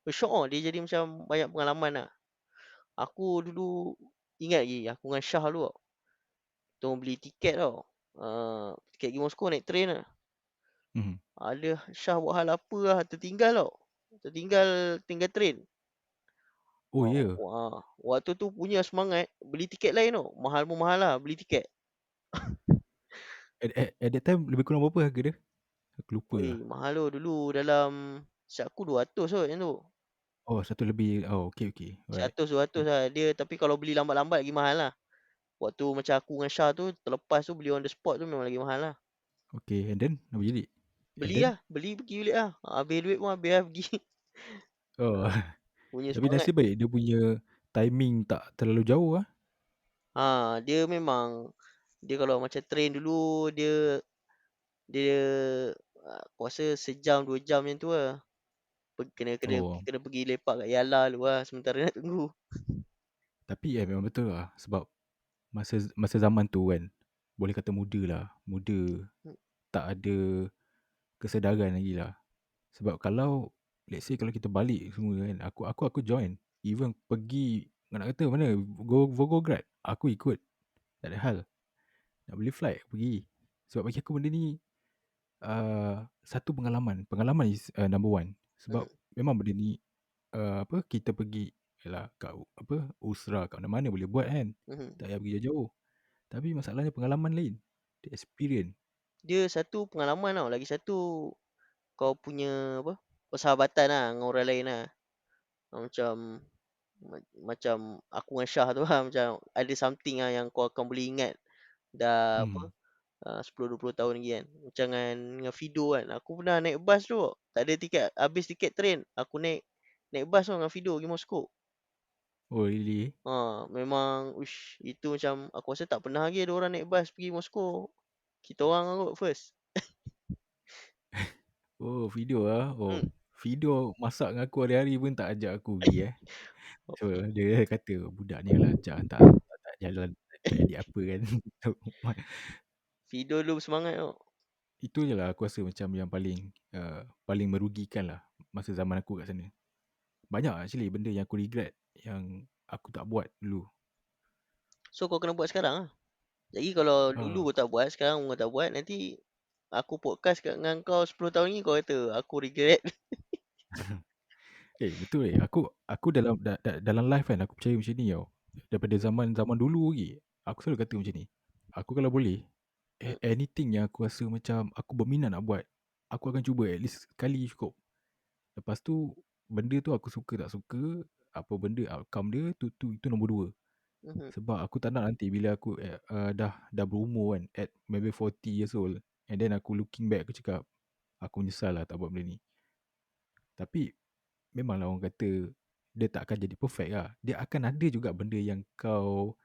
syok ah, dia jadi macam banyak pengalaman lah. Aku dulu ingat lagi aku dengan Syah dulu tau. Kita orang beli tiket tau. Tiket pergi Moskow naik train lah. Hmm. Ada Syah buat hal apa lah, tertinggal tau. Tinggal train. Oh ya, yeah. Waktu tu punya semangat beli tiket lain tau. Mahal pun mahal lah beli tiket. At that time lebih kurang berapa harga dia? Aku lupa Weh, lah. mahal tu dulu dalam siap aku 200 kot macam tu. Oh, satu lebih. Oh, okay, okay. Alright. 100 200 lah dia, tapi kalau beli lambat-lambat lagi mahal lah. Waktu macam aku dengan Syah tu terlepas tu beli on the spot tu memang lagi mahal lah. Okay, and then apa jadi? And Beli then lah, beli pergi balik lah. Habis duit pun habis lah pergi. oh, Punya tapi semangat. nasib baik dia punya timing tak terlalu jauh ah. Dia memang dia kalau macam train dulu dia dia aku rasa sejam 2 jam macam tu lah. Kena kena Oh, kena pergi lepak kat Yala dulu lah sementara nak tunggu. tapi memang betul lah sebab masa masa zaman tu kan, boleh kata muda lah, muda Hmm, tak ada kesedaran lagi lah. Sebab kalau let's say kalau kita balik semua kan, aku join. Even pergi nak kata mana Volgograd, aku ikut. Tak ada hal. Nak beli flight pergi. Sebab bagi aku benda ni satu pengalaman. Pengalaman is number one. Sebab mhm, memang benda ni apa kita pergi yalah kat apa Usra kat mana-mana boleh buat kan. mhm. Tak payah pergi jauh-jauh. Tapi masalahnya pengalaman lain. The experience. Dia satu pengalaman tau, lagi satu kau punya apa, persahabatan lah dengan orang lain lah. Macam macam aku dengan Syah tu lah, macam ada something lah yang kau akan boleh ingat dah apa, Hmm. 10, 20 tahun lagi kan. Macam dengan Fido kan, aku pernah naik bas tu, tak ada tiket, habis tiket train, aku naik naik bas tu dengan Fido pergi Moscow. Oh really? Memang uish, itu macam aku rasa tak pernah lagi ada orang naik bas pergi Moscow. Kita orang lah kot first. Oh video ah. Oh Hmm. video masak dengan aku hari-hari pun tak ajak aku pergi eh. Oh, So dia kata budak ni lah ajak tak jalan tak edit apa kan. Fido dulu semangat tau. Itu je lah aku rasa macam yang paling merugikan lah masa zaman aku kat sana. Banyak actually benda yang aku regret yang aku tak buat dulu. So kau kena buat sekarang lah. Jadi kalau dulu Ah, kau tak buat, sekarang kau tak buat, nanti aku podcast dengan kau 10 tahun ni kau kata aku regret. betul aku dalam life kan aku percaya macam ni tau. Daripada zaman-zaman dulu lagi aku selalu kata macam ni. Aku kalau boleh Hmm, anything yang aku rasa macam aku berminat nak buat, aku akan cuba at least sekali cukup. Lepas tu benda tu aku suka tak suka, apa benda outcome dia tu nombor dua. mhm, Sebab aku tak nak nanti bila aku dah berumur kan at maybe 40 years old and then aku looking back aku cakap aku menyesal lah tak buat benda ni. Tapi memanglah orang kata dia tak akan jadi perfect lah. Dia akan ada juga benda yang kau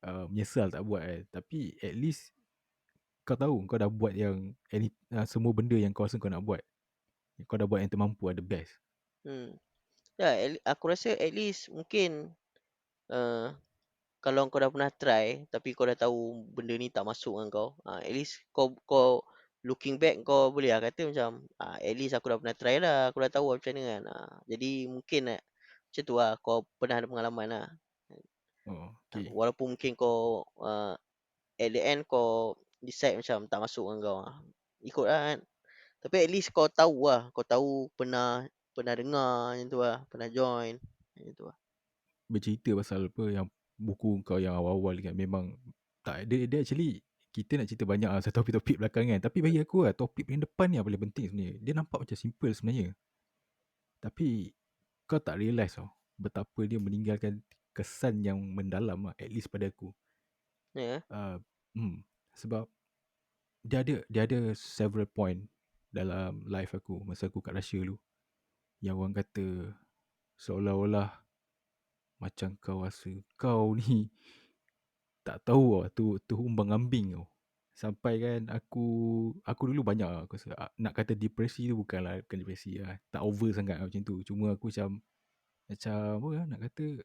menyesal tak buat kan. Tapi at least kau tahu kau dah buat yang semua benda yang kau rasa kau nak buat. Kau dah buat yang termampu ada best. hmm. Ya, aku rasa at least mungkin uh, kalau kau dah pernah try tapi kau dah tahu benda ni tak masuk dengan kau, at least kau looking back kau boleh lah kata macam, at least aku dah pernah try lah, aku dah tahu lah macam mana kan. Jadi mungkin macam tu lah, kau pernah ada pengalaman lah. Oh, okay. Walaupun mungkin kau at the end kau decide macam tak masuk dengan kau, ikut lah kan. Tapi at least kau tahu lah, kau tahu pernah pernah dengar macam tu lah, pernah join macam tu lah. Bercerita pasal apa yang buku kau yang awal-awal kan memang tak dia actually kita nak cerita banyak pasal topik-topik belakang kan. Tapi bagi aku lah topik yang depan ni yang paling penting sebenarnya. Dia nampak macam simple sebenarnya. Tapi kau tak realise tau betapa dia meninggalkan kesan yang mendalam lah, at least pada aku. Ya. Uh, sebab dia ada several point dalam life aku masa aku kat Russia dulu yang orang kata seolah-olah macam kau rasa kau ni tak tahu lah tu umbang-ambing tau. Sampai kan aku dulu banyak lah aku rasa nak kata depresi tu bukan depresi lah. Tak over sangat lah macam tu. Cuma aku macam apa lah nak kata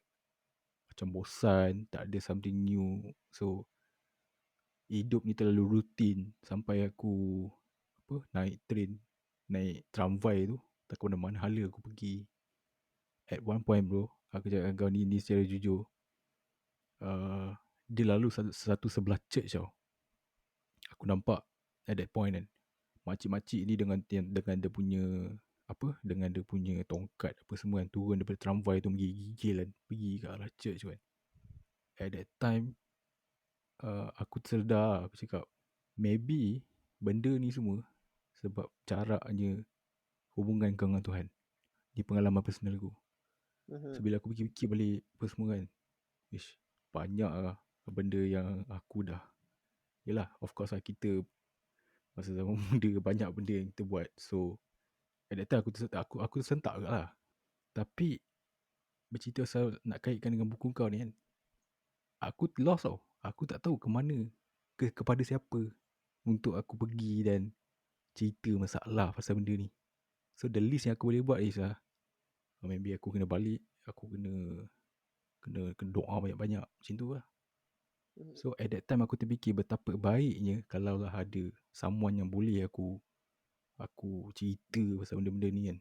macam bosan, tak ada something new. So hidup ni terlalu rutin sampai aku apa naik train, naik tramvai tu tak ke mana-mana hala aku pergi. At one point bro, aku cakap dengan kau ni secara jujur. Uh, dia lalu satu sebelah church tau. Aku nampak at that point kan makcik-makcik ni dengan dia punya apa dengan dia punya tongkat apa semua kan turun daripada tramvai tu menggigil kan pergi ke arah church kan. At that time aku tersedar aku cakap maybe benda ni semua sebab caraknya hubungan kau dengan Tuhan di pengalaman personal aku. Mhm. So bila aku fikir-fikir balik apa semua kan, ish, banyak lah benda yang aku dah, yelah of course lah kita Masa zaman muda banyak benda yang kita buat. So at that time aku tersentak agaklah. Tapi bercerita pasal nak kaitkan dengan buku kau ni kan, aku lost tau. Aku tak tahu ke mana, kepada siapa untuk aku pergi dan cerita masalah pasal benda ni. So the least yang aku boleh buat is maybe aku kena balik, aku kena kena kena doa banyak-banyak macam tu lah. Mhm, So at that time aku terfikir betapa baiknya kalaulah ada someone yang boleh aku cerita pasal benda-benda ni kan.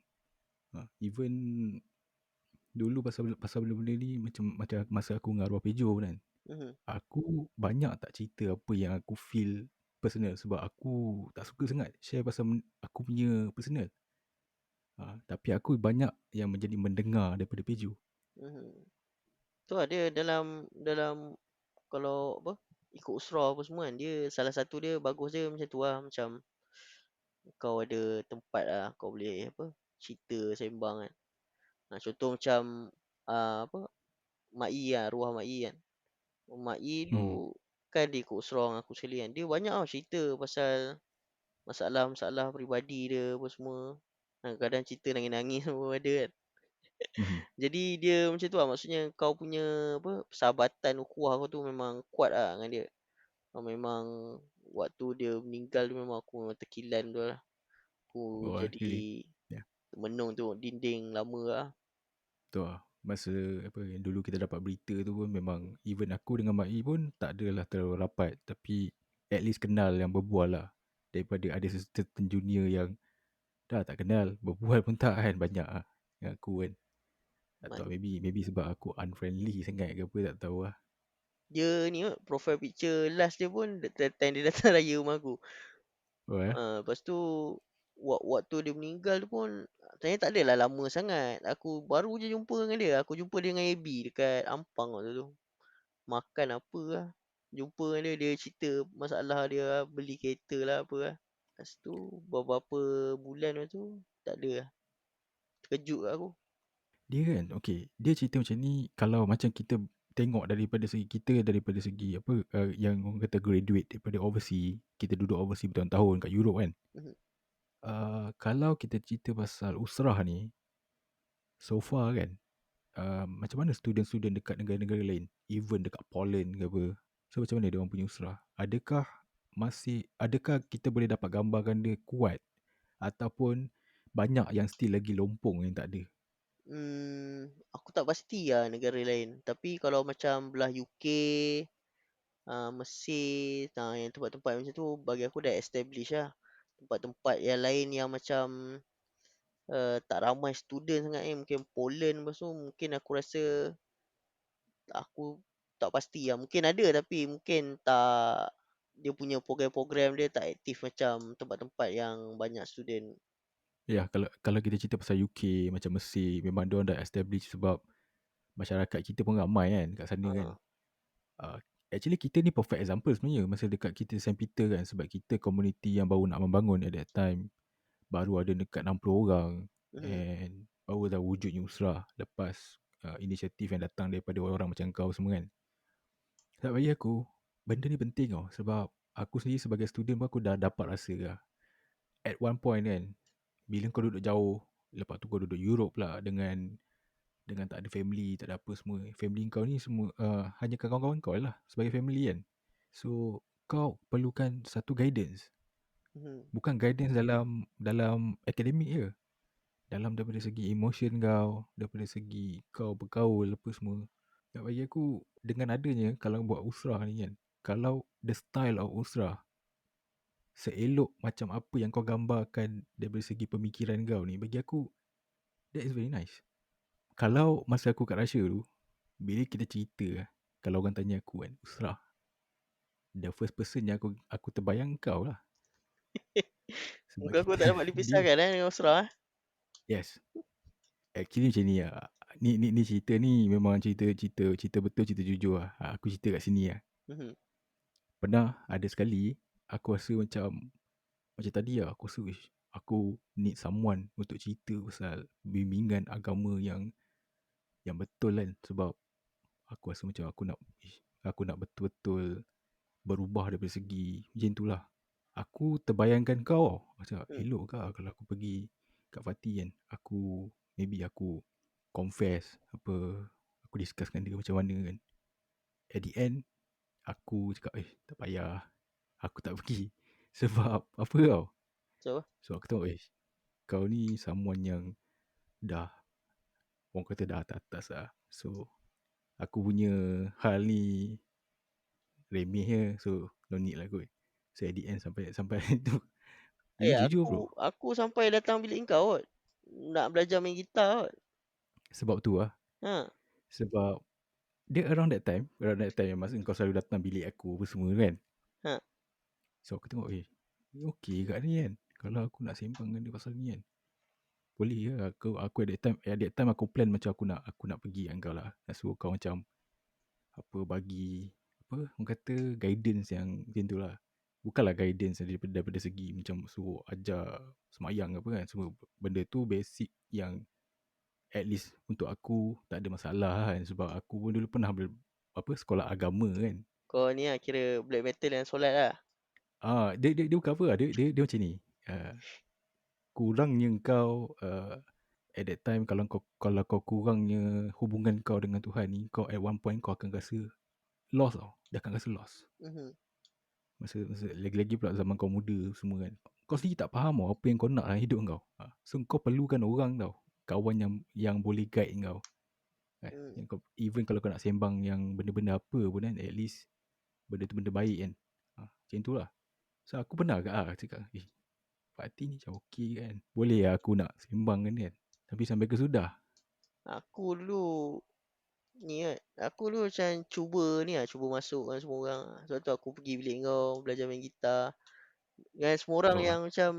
Even dulu pasal pasal benda-benda ni macam macam masa aku dengan arwah pejo pun kan. mhm, Aku banyak tak cerita apa yang aku feel personal sebab aku tak suka sangat share pasal aku punya personal. Tapi aku banyak yang menjadi mendengar daripada pejo. mhm. Tu lah dia dalam dalam kalau apa, ikut usrah apa semua kan, dia salah satu dia bagus dia macam tu lah. Macam kau ada tempat lah, kau boleh apa, cerita sembang kan. Contoh macam, apa, Mak I lah, arwah Mak I kan. Mak I tu Hmm. kan dia ikut usrah dengan aku sekali kan. Dia banyak tau cerita pasal masalah-masalah peribadi dia apa semua. Kadang-kadang cerita nangis-nangis pun ada kan. Mhm. Jadi dia macam tu lah, maksudnya kau punya apa, persahabatan ukhuwah kau tu memang kuat lah dengan dia. Memang waktu dia meninggal tu memang aku memang terkilan betul lah. Aku Oh, really? jadi Yeah. termenung tengok dinding lama lah. Tu lah. Masa apa yang dulu kita dapat berita tu pun memang even aku dengan Mak I pun tak adalah terlalu rapat tapi at least kenal yang berbual lah. Daripada ada certain junior yang dah tak kenal, berbual pun tak kan banyak lah dengan aku kan. Tak tahu Man, maybe sebab aku unfriendly sangat ke apa tak tahu lah. dia ni kot, profile picture last dia pun time dia datang raya rumah aku. Oh ya? Lepas tu waktu dia meninggal tu pun sebenarnya tak adalah lama sangat. Aku baru je jumpa dengan dia. Aku jumpa dia dengan AB dekat Ampang waktu tu. Makan apa lah. Jumpa dengan dia, dia cerita masalah dia lah, beli kereta lah apa lah. Lepas tu beberapa bulan lepas tu tak ada lah. Terkejut lah aku. Dia kan, okay. Dia cerita macam ni kalau macam kita tengok daripada segi kita, daripada segi apa, yang orang kata graduate daripada overseas, kita duduk overseas bertahun-tahun kat Europe kan. Mhm. Kalau kita cerita pasal usrah ni, so far kan, macam mana student-student dekat negara-negara lain, even dekat Poland ke apa, so macam mana dia orang punya usrah? Adakah kita boleh dapat gambarkan dia kuat ataupun banyak yang still lagi lompong yang tak ada? Aku tak pasti lah negara lain. Tapi kalau macam belah UK, Mesir, yang tempat-tempat macam tu bagi aku dah establish lah. Tempat-tempat yang lain yang macam tak ramai student sangat ni, mungkin Poland apa semua, mungkin aku rasa aku tak pasti lah. Mungkin ada tapi mungkin tak, dia punya program-program dia tak aktif macam tempat-tempat yang banyak student. Ya, kalau kita cerita pasal UK, macam Mesir, memang diorang dah establish sebab masyarakat kita pun ramai kan kat sana kan. Ha. Uh, Actually kita ni perfect example sebenarnya masa dekat kita Saint Peter kan sebab kita community yang baru nak membangun at that time. Baru ada dekat 60 orang Mhm. and baru dah wujudnya usrah lepas inisiatif yang datang daripada orang-orang macam kau semua kan. Sebab bagi aku, benda ni penting tau sebab aku sendiri sebagai student pun aku dah dapat rasa lah. At one point kan, bila kau duduk jauh, lepas tu kau duduk Europe pula dengan tak ada family, tak ada apa semua. Family kau ni semua hanya kawan-kawan kau lah sebagai family kan. So kau perlukan satu guidance. Mhm. Bukan guidance dalam akademik je. Dalam daripada segi emotion kau, daripada segi kau bergaul apa semua. Tak bagi aku dengan adanya kalau buat usrah ni kan. Kalau the style of usrah seelok macam apa yang kau gambarkan daripada segi pemikiran kau ni bagi aku that is very nice. Kalau masa aku kat Russia tu, bila kita cerita kalau orang tanya aku kan, usrah, the first person yang aku terbayang kau lah. Sebab Muka aku kita tak dapat dia dipisahkan dengan Usrah. yes, actually macam ni lah. Ni cerita ni memang cerita betul, cerita jujur lah. Aku cerita kat sini lah. Mhm. Pernah ada sekali aku rasa macam tadi lah aku rasa aku need someone untuk cerita pasal bimbingan agama yang betul kan sebab aku rasa macam aku nak betul-betul berubah daripada segi macam itulah. Aku terbayangkan kau. Aku cakap, Hmm, elok ke kalau aku pergi kat Fati kan. Maybe aku confess apa, aku discuss dengan dia macam mana kan. At the end, aku cakap, tak payah. Aku tak pergi. Sebab apa tau? so So aku tahu, kau ni someone yang dah, orang kata dah atas-atas lah. So, aku punya hal ni remeh je. So, no need lah kot. So, at the end sampai sampai tu. Ini jujur aku bro. aku sampai datang bilik kau kot. Nak belajar main gitar kot. Sebab tu lah. Ha, Sebab dia around that time yang masa kau selalu datang bilik aku apa semua kan. ha, So, aku tengok, ni okey kat ni kan. Kalau aku nak sembang dengan dia pasal ni kan. Boleh ke aku at that time aku plan macam aku nak pergi dengan kau lah. Nak suruh kau macam apa bagi apa orang kata guidance yang macam tu lah. Bukanlah guidance daripada segi macam suruh ajar semayang apa kan. Semua benda tu basic yang at least untuk aku tak ada masalah kan. Sebab aku pun dulu pernah sekolah agama kan. kau ni lah kira black metal yang solat lah. Dia bukan apa lah. Dia macam ni. Uh, Kurangnya kau at that time kalau kau kurangnya hubungan kau dengan Tuhan ni, kau at one point kau akan rasa lost tau. Dia akan rasa lost. Mhm. Masa lagi-lagi pula zaman kau muda semua kan. Kau sendiri tak faham tau apa yang kau nak dalam hidup kau. So kau perlukan orang tau. Kawan yang boleh guide kau. Kan? Hmm. Yang kau, even kalau kau nak sembang yang benda-benda apa pun kan, at least benda tu benda baik kan. Macam tu lah. So aku pernah agak cakap, Fatih ni macam okey kan. Boleh lah aku nak sembang kan. Tapi sampai ke sudah. Aku dulu ni kan. Aku dulu macam cuba ni lah. Cuba masuk dengan semua orang lah. Sebab tu aku pergi bilik kau. Belajar main gitar. Dengan semua orang Oh, yang macam.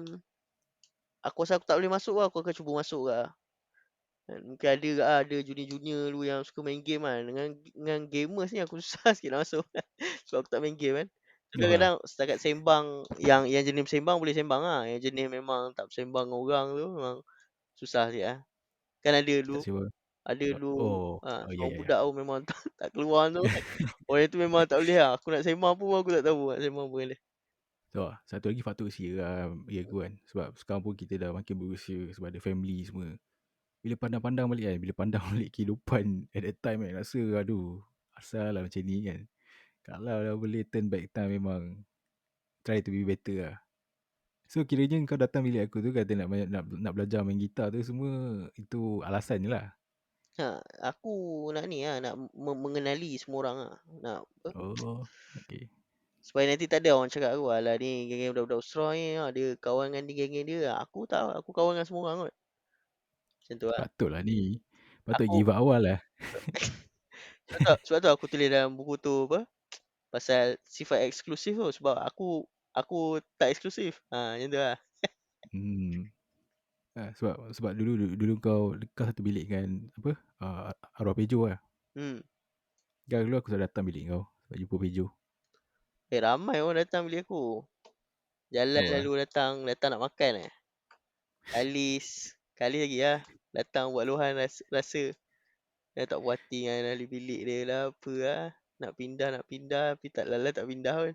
Aku rasa aku tak boleh masuk lah. Aku akan cuba masuk lah. Dan mungkin ada ke ada junior-junior dulu yang suka main game kan. Dengan gamers ni aku susah sikit nak masuk. Sebab aku tak main game kan. So, wah, kadang-kadang setakat sembang. Yang jenis sembang boleh sembang lah. Yang jenis memang tak sembang dengan orang tu. Memang susah sikit lah. Kan ada tak dulu. siapa. Ada dulu Oh, oh ya seorang ya ya. budak tu memang tak keluar tu kan. Orang tu memang tak boleh lah. Aku nak sembang pun aku tak tahu nak sembang apa dengan dia. So, satu lagi faktor usia lah, ya aku kan. Sebab sekarang pun kita dah makin berusia sebab ada family semua. Bila pandang-pandang balik kan, bila pandang balik kehidupan at that time kan, rasa aduh, asal lah macam ni kan. Kalau lah boleh turn back time memang try to be better lah. So kiranya kau datang bilik aku tu kata nak belajar main gitar tu semua itu alasan je lah. Aku nak ni lah. Nak mengenali semua orang lah. Nak apa. Oh, okay. Supaya nanti tak ada orang cakap aku. Alah ni geng-geng budak-budak Usrah ni. Dia kawan dengan ni geng-geng dia. Aku tak. Aku kawan dengan semua orang kot. Macam tu lah. Patutlah ni. Patut Aku. give up awal lah. Sebab tu aku tulis dalam buku tu apa. Pasal sifat eksklusif tu. Sebab aku tak eksklusif. Macam tu lah. Hmm. Sebab dulu kau satu bilik kan apa? Arwah Pejo lah. Hmm. Kan dulu aku selalu datang bilik kau sebab jumpa Pejo. Ramai orang datang bilik aku. Jalan Oh, lalu datang datang nak makan Kalis lagi lah. Datang buat luahan rasa dia tak puas hati dengan ahli bilik dia lah apa lah. Nak pindah tapi tak lala tak pindah pun.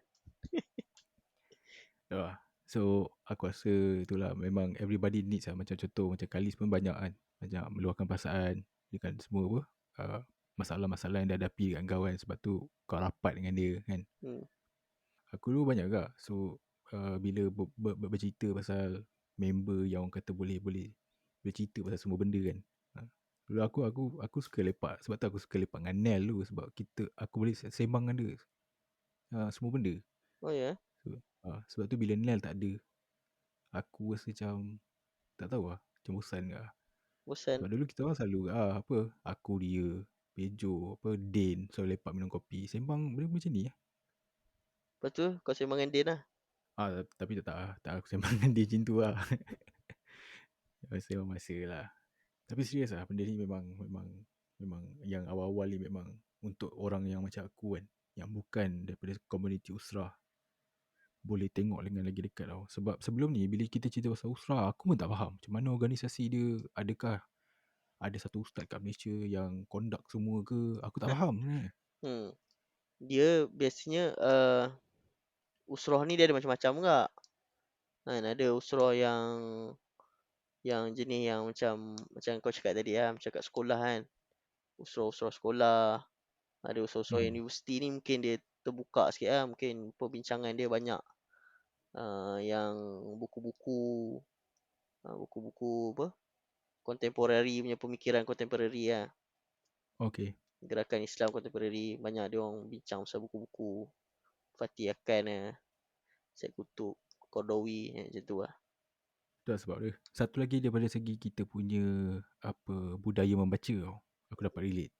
wah. So aku rasa itulah memang everybody needs lah. Macam contoh macam Kalis pun banyak kan. Banyak meluahkan perasaan dengan semua apa. Uh, masalah-masalah yang dia hadapi dengan kau kan. Sebab tu kau rapat dengan dia kan. Hmm. Aku dulu banyak juga. So bila bercerita pasal member yang orang kata boleh bercerita pasal semua benda kan. Dulu aku suka lepak. Sebab tu aku suka lepak dengan Nel dulu. Sebab aku boleh sembang dengan dia. Semua benda. Oh ya, So, sebab tu bila Nel tak ada, aku rasa macam tak tahu lah. Macam bosan ke. bosan. Sebab dulu kita orang selalu apa aku dia Pejo apa Din selalu lepak minum kopi sembang benda macam ni lah. Lepas tu kau sembang dengan Din lah. Tapi tak aku sembang dengan dia macam tu lah. Masa lah. Tapi serius lah benda ni memang yang awal-awal ni memang untuk orang yang macam aku kan yang bukan daripada komuniti Usrah boleh tengok dengan lagi dekat tau. Sebab sebelum ni bila kita cerita pasal Usrah aku pun tak faham macam mana organisasi dia, adakah ada satu ustaz kat Malaysia yang conduct semua ke, aku tak faham sebenarnya. Hmm. Dia biasanya usrah ni dia ada macam-macam juga. Kan ada usrah yang jenis yang macam kau cakap tadi lah, macam kat sekolah kan. Usrah-usrah sekolah, ada usrah-usrah Hmm, universiti ni mungkin dia terbuka sikit lah, mungkin perbincangan dia banyak, yang buku-buku, buku-buku apa, contemporary punya pemikiran contemporary lah. okey. Gerakan Islam contemporary, banyak dia orang bincang pasal buku-buku Fatih Akan, Syed Qutb, Qaradawi, macam tu lah. Itulah sebab dia. Satu lagi daripada segi kita punya apa budaya membaca tau. Aku dapat relate.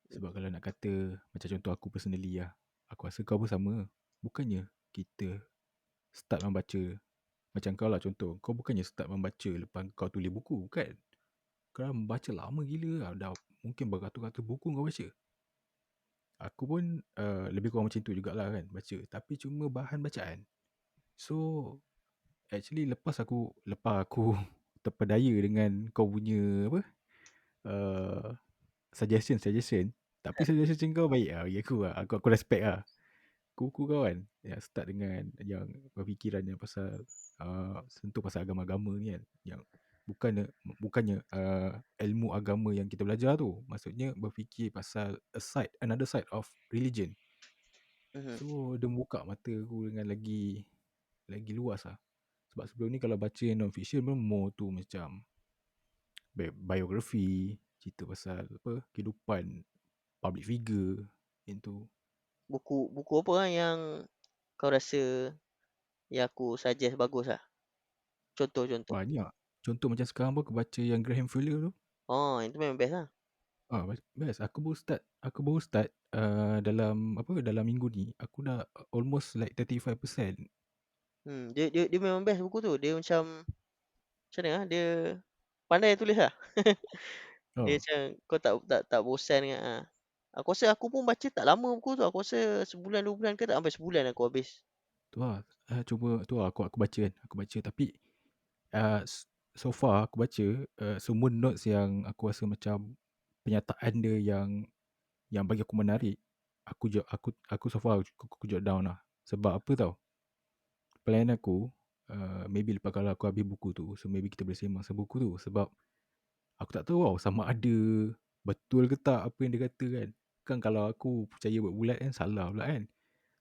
Sebab kalau nak kata macam contoh aku personally lah. Aku rasa kau pun sama. Bukannya kita start membaca macam kau lah contoh. Kau bukannya start membaca lepas kau tulis buku kan? Kau dah membaca lama gila lah. Dah mungkin beratus-ratus buku kau baca. Aku pun lebih kurang macam tu jugalah kan baca. Tapi cuma bahan bacaan. So actually lepas aku terpedaya dengan kau punya apa suggestion. Tapi suggestion kau baik lah bagi aku lah. Aku respect lah. Kuku kau kan yang start dengan yang berfikiran yang pasal sentuh pasal agama-agama ni kan. Yang bukannya ilmu agama yang kita belajar tu. Maksudnya berfikir pasal another side of religion. Mhm. So dia membuka mata aku dengan lagi luas lah. Sebab sebelum ni kalau baca non-fiction pun more tu macam biografi, cerita pasal apa kehidupan public figure itu Buku buku apa lah yang kau rasa yang aku suggest bagus lah? Contoh-contoh. banyak. Contoh macam sekarang pun aku baca yang Graham Fuller tu. Oh, itu memang best lah. Best. Aku baru start dalam minggu ni. Aku dah almost like 35%. Dia memang best buku tu. Dia macam mana ah, dia pandai tulis lah. Dia Oh, macam kau tak bosan dengan aku rasa aku pun baca tak lama buku tu. Aku rasa sebulan 2 bulan ke tak sampai sebulan aku habis. tu lah. Cuba tu lah aku baca kan. Aku baca tapi uh, s- so far aku baca semua notes yang aku rasa macam penyataan dia yang bagi aku menarik. Aku so far aku jot down lah. Sebab apa tau? Plan aku maybe lepas kalau aku habis buku tu, so maybe kita boleh sembang pasal buku tu sebab aku tak tahu tau sama ada betul ke tak apa yang dia kata kan. Kan kalau aku percaya bulat kan salah pula kan.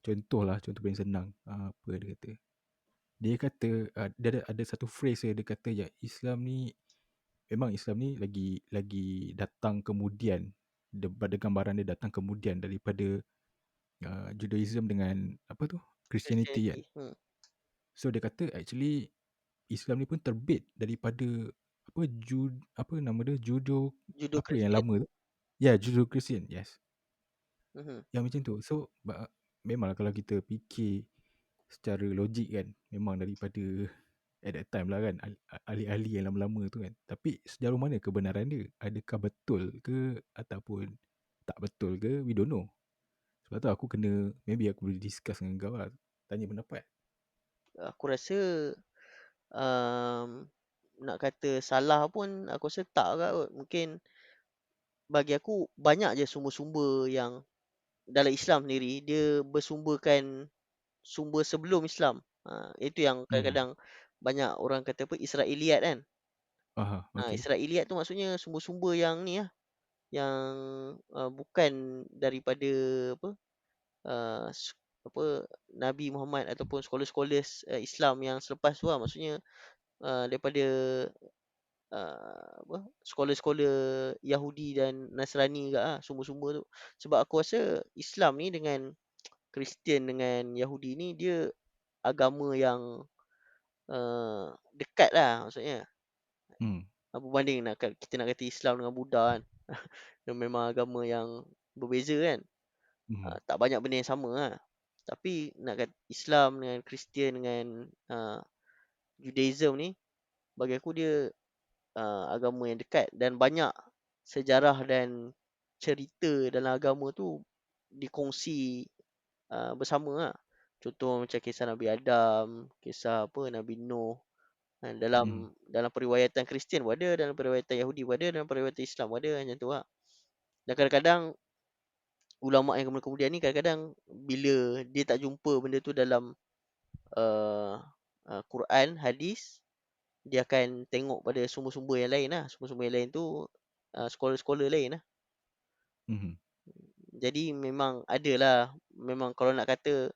Contoh paling senang apa dia kata. Dia kata dia ada satu phrase dia kata yang Islam ni lagi datang kemudian pada gambaran dia datang kemudian daripada Judaism dengan apa tu Christianity kan. Christianity. So dia kata actually Islam ni pun terbit daripada apa nama dia Judo apa yang Christian. lama tu. Ya, Judeo Christian. Yes. Mhm. Yang macam tu. So memanglah kalau kita fikir secara logik kan, memang daripada at that time lah kan ahli-ahli yang lama-lama tu kan. Tapi sejauh mana kebenaran dia? Adakah betul ke ataupun tak betul ke? We don't know. Sebab tu aku kena maybe aku boleh discuss dengan kau lah. Tanya pendapat. Aku rasa um, nak kata salah pun aku rasa tak agak kot. Mungkin bagi aku banyak je sumber-sumber yang dalam Islam sendiri dia bersumberkan sumber sebelum Islam. Itu yang Hmm. kadang-kadang banyak orang kata apa Israiliyat kan. Aha, okay. Israiliyat tu maksudnya sumber-sumber yang ni lah, yang bukan daripada apa uh, s- apa Nabi Muhammad ataupun scholars-scholars Islam yang selepas tu lah. Maksudnya daripada apa scholar-scholar Yahudi dan Nasrani juga ah sumber-sumber tu. Sebab aku rasa Islam ni dengan Kristian dengan Yahudi ni dia agama yang dekat lah maksudnya. Hmm. Berbanding kita nak kata Islam dengan Buddha kan. Dia memang agama yang berbeza kan. Hmm. Tak banyak benda yang sama lah. Tapi nak kata Islam dengan Kristian dengan Judaism ni bagi aku dia agama yang dekat dan banyak sejarah dan cerita dalam agama tu dikongsi bersama lah. Contoh macam kisah Nabi Adam, kisah apa Nabi Nuh. Hmm. Dalam periwayatan Kristian pun ada, dalam periwayatan Yahudi pun ada, dalam periwayatan Islam pun ada macam tu lah. Dan kadang-kadang ulama yang kemudian ni kadang-kadang bila dia tak jumpa benda tu dalam uh, Quran, hadis, dia akan tengok pada sumber-sumber yang lain lah. Sumber-sumber yang lain tu, scholar-scholar lain lah. Mhm. Jadi memang adalah, memang kalau nak kata,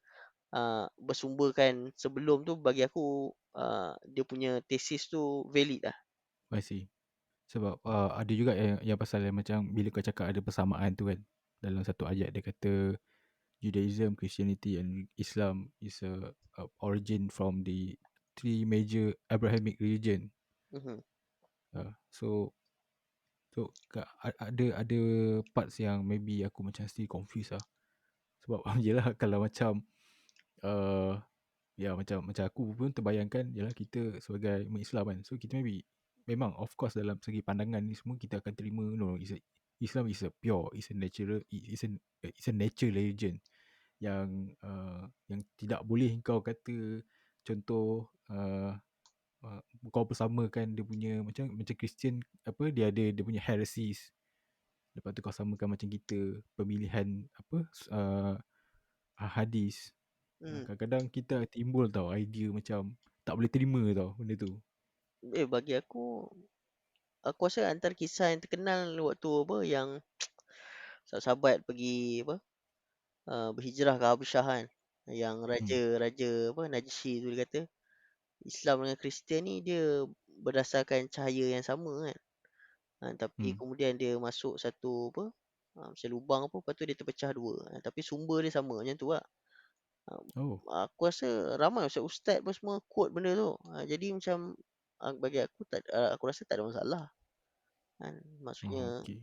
bersumberkan sebelum tu bagi aku, dia punya tesis tu valid lah. I see. Sebab, ada juga yang pasal yang macam bila kau cakap ada persamaan tu kan, dalam satu ayat dia kata Judaism, Christianity and Islam is a origin from the three major Abrahamic religion. Mhm, So ada parts yang maybe aku macam still confused lah. Sebab yelah kalau macam uh, ya macam aku pun terbayangkan yalah kita sebagai umat Islam kan. So kita maybe memang of course dalam segi pandangan ni semua kita akan terima no Islam is a pure, is a natural, is a nature religion yang tidak boleh kau kata contoh kau bersamakan dia punya macam Christian apa dia punya heresies. Lepas tu kau samakan macam kita pemilihan apa hadis. hmm. Kadang-kadang kita timbul tau idea macam tak boleh terima tau benda tu. Bagi aku rasa antara kisah yang terkenal waktu apa, yang sahabat-sahabat pergi apa, berhijrah ke Habsyah kan. Yang Hmm. raja-raja apa, Najshi tu dia kata, Islam dengan Kristian ni dia berdasarkan cahaya yang sama kan. Tapi Hmm. kemudian dia masuk satu apa, macam lubang apa, lepas tu dia terpecah dua. Tapi sumber dia sama, macam tu lah. Um, Oh. aku rasa ramai ustaz-ustaz pun semua quote benda tu. Jadi macam, bagi aku aku rasa tak ada masalah kan. Oh, Maksudnya okay.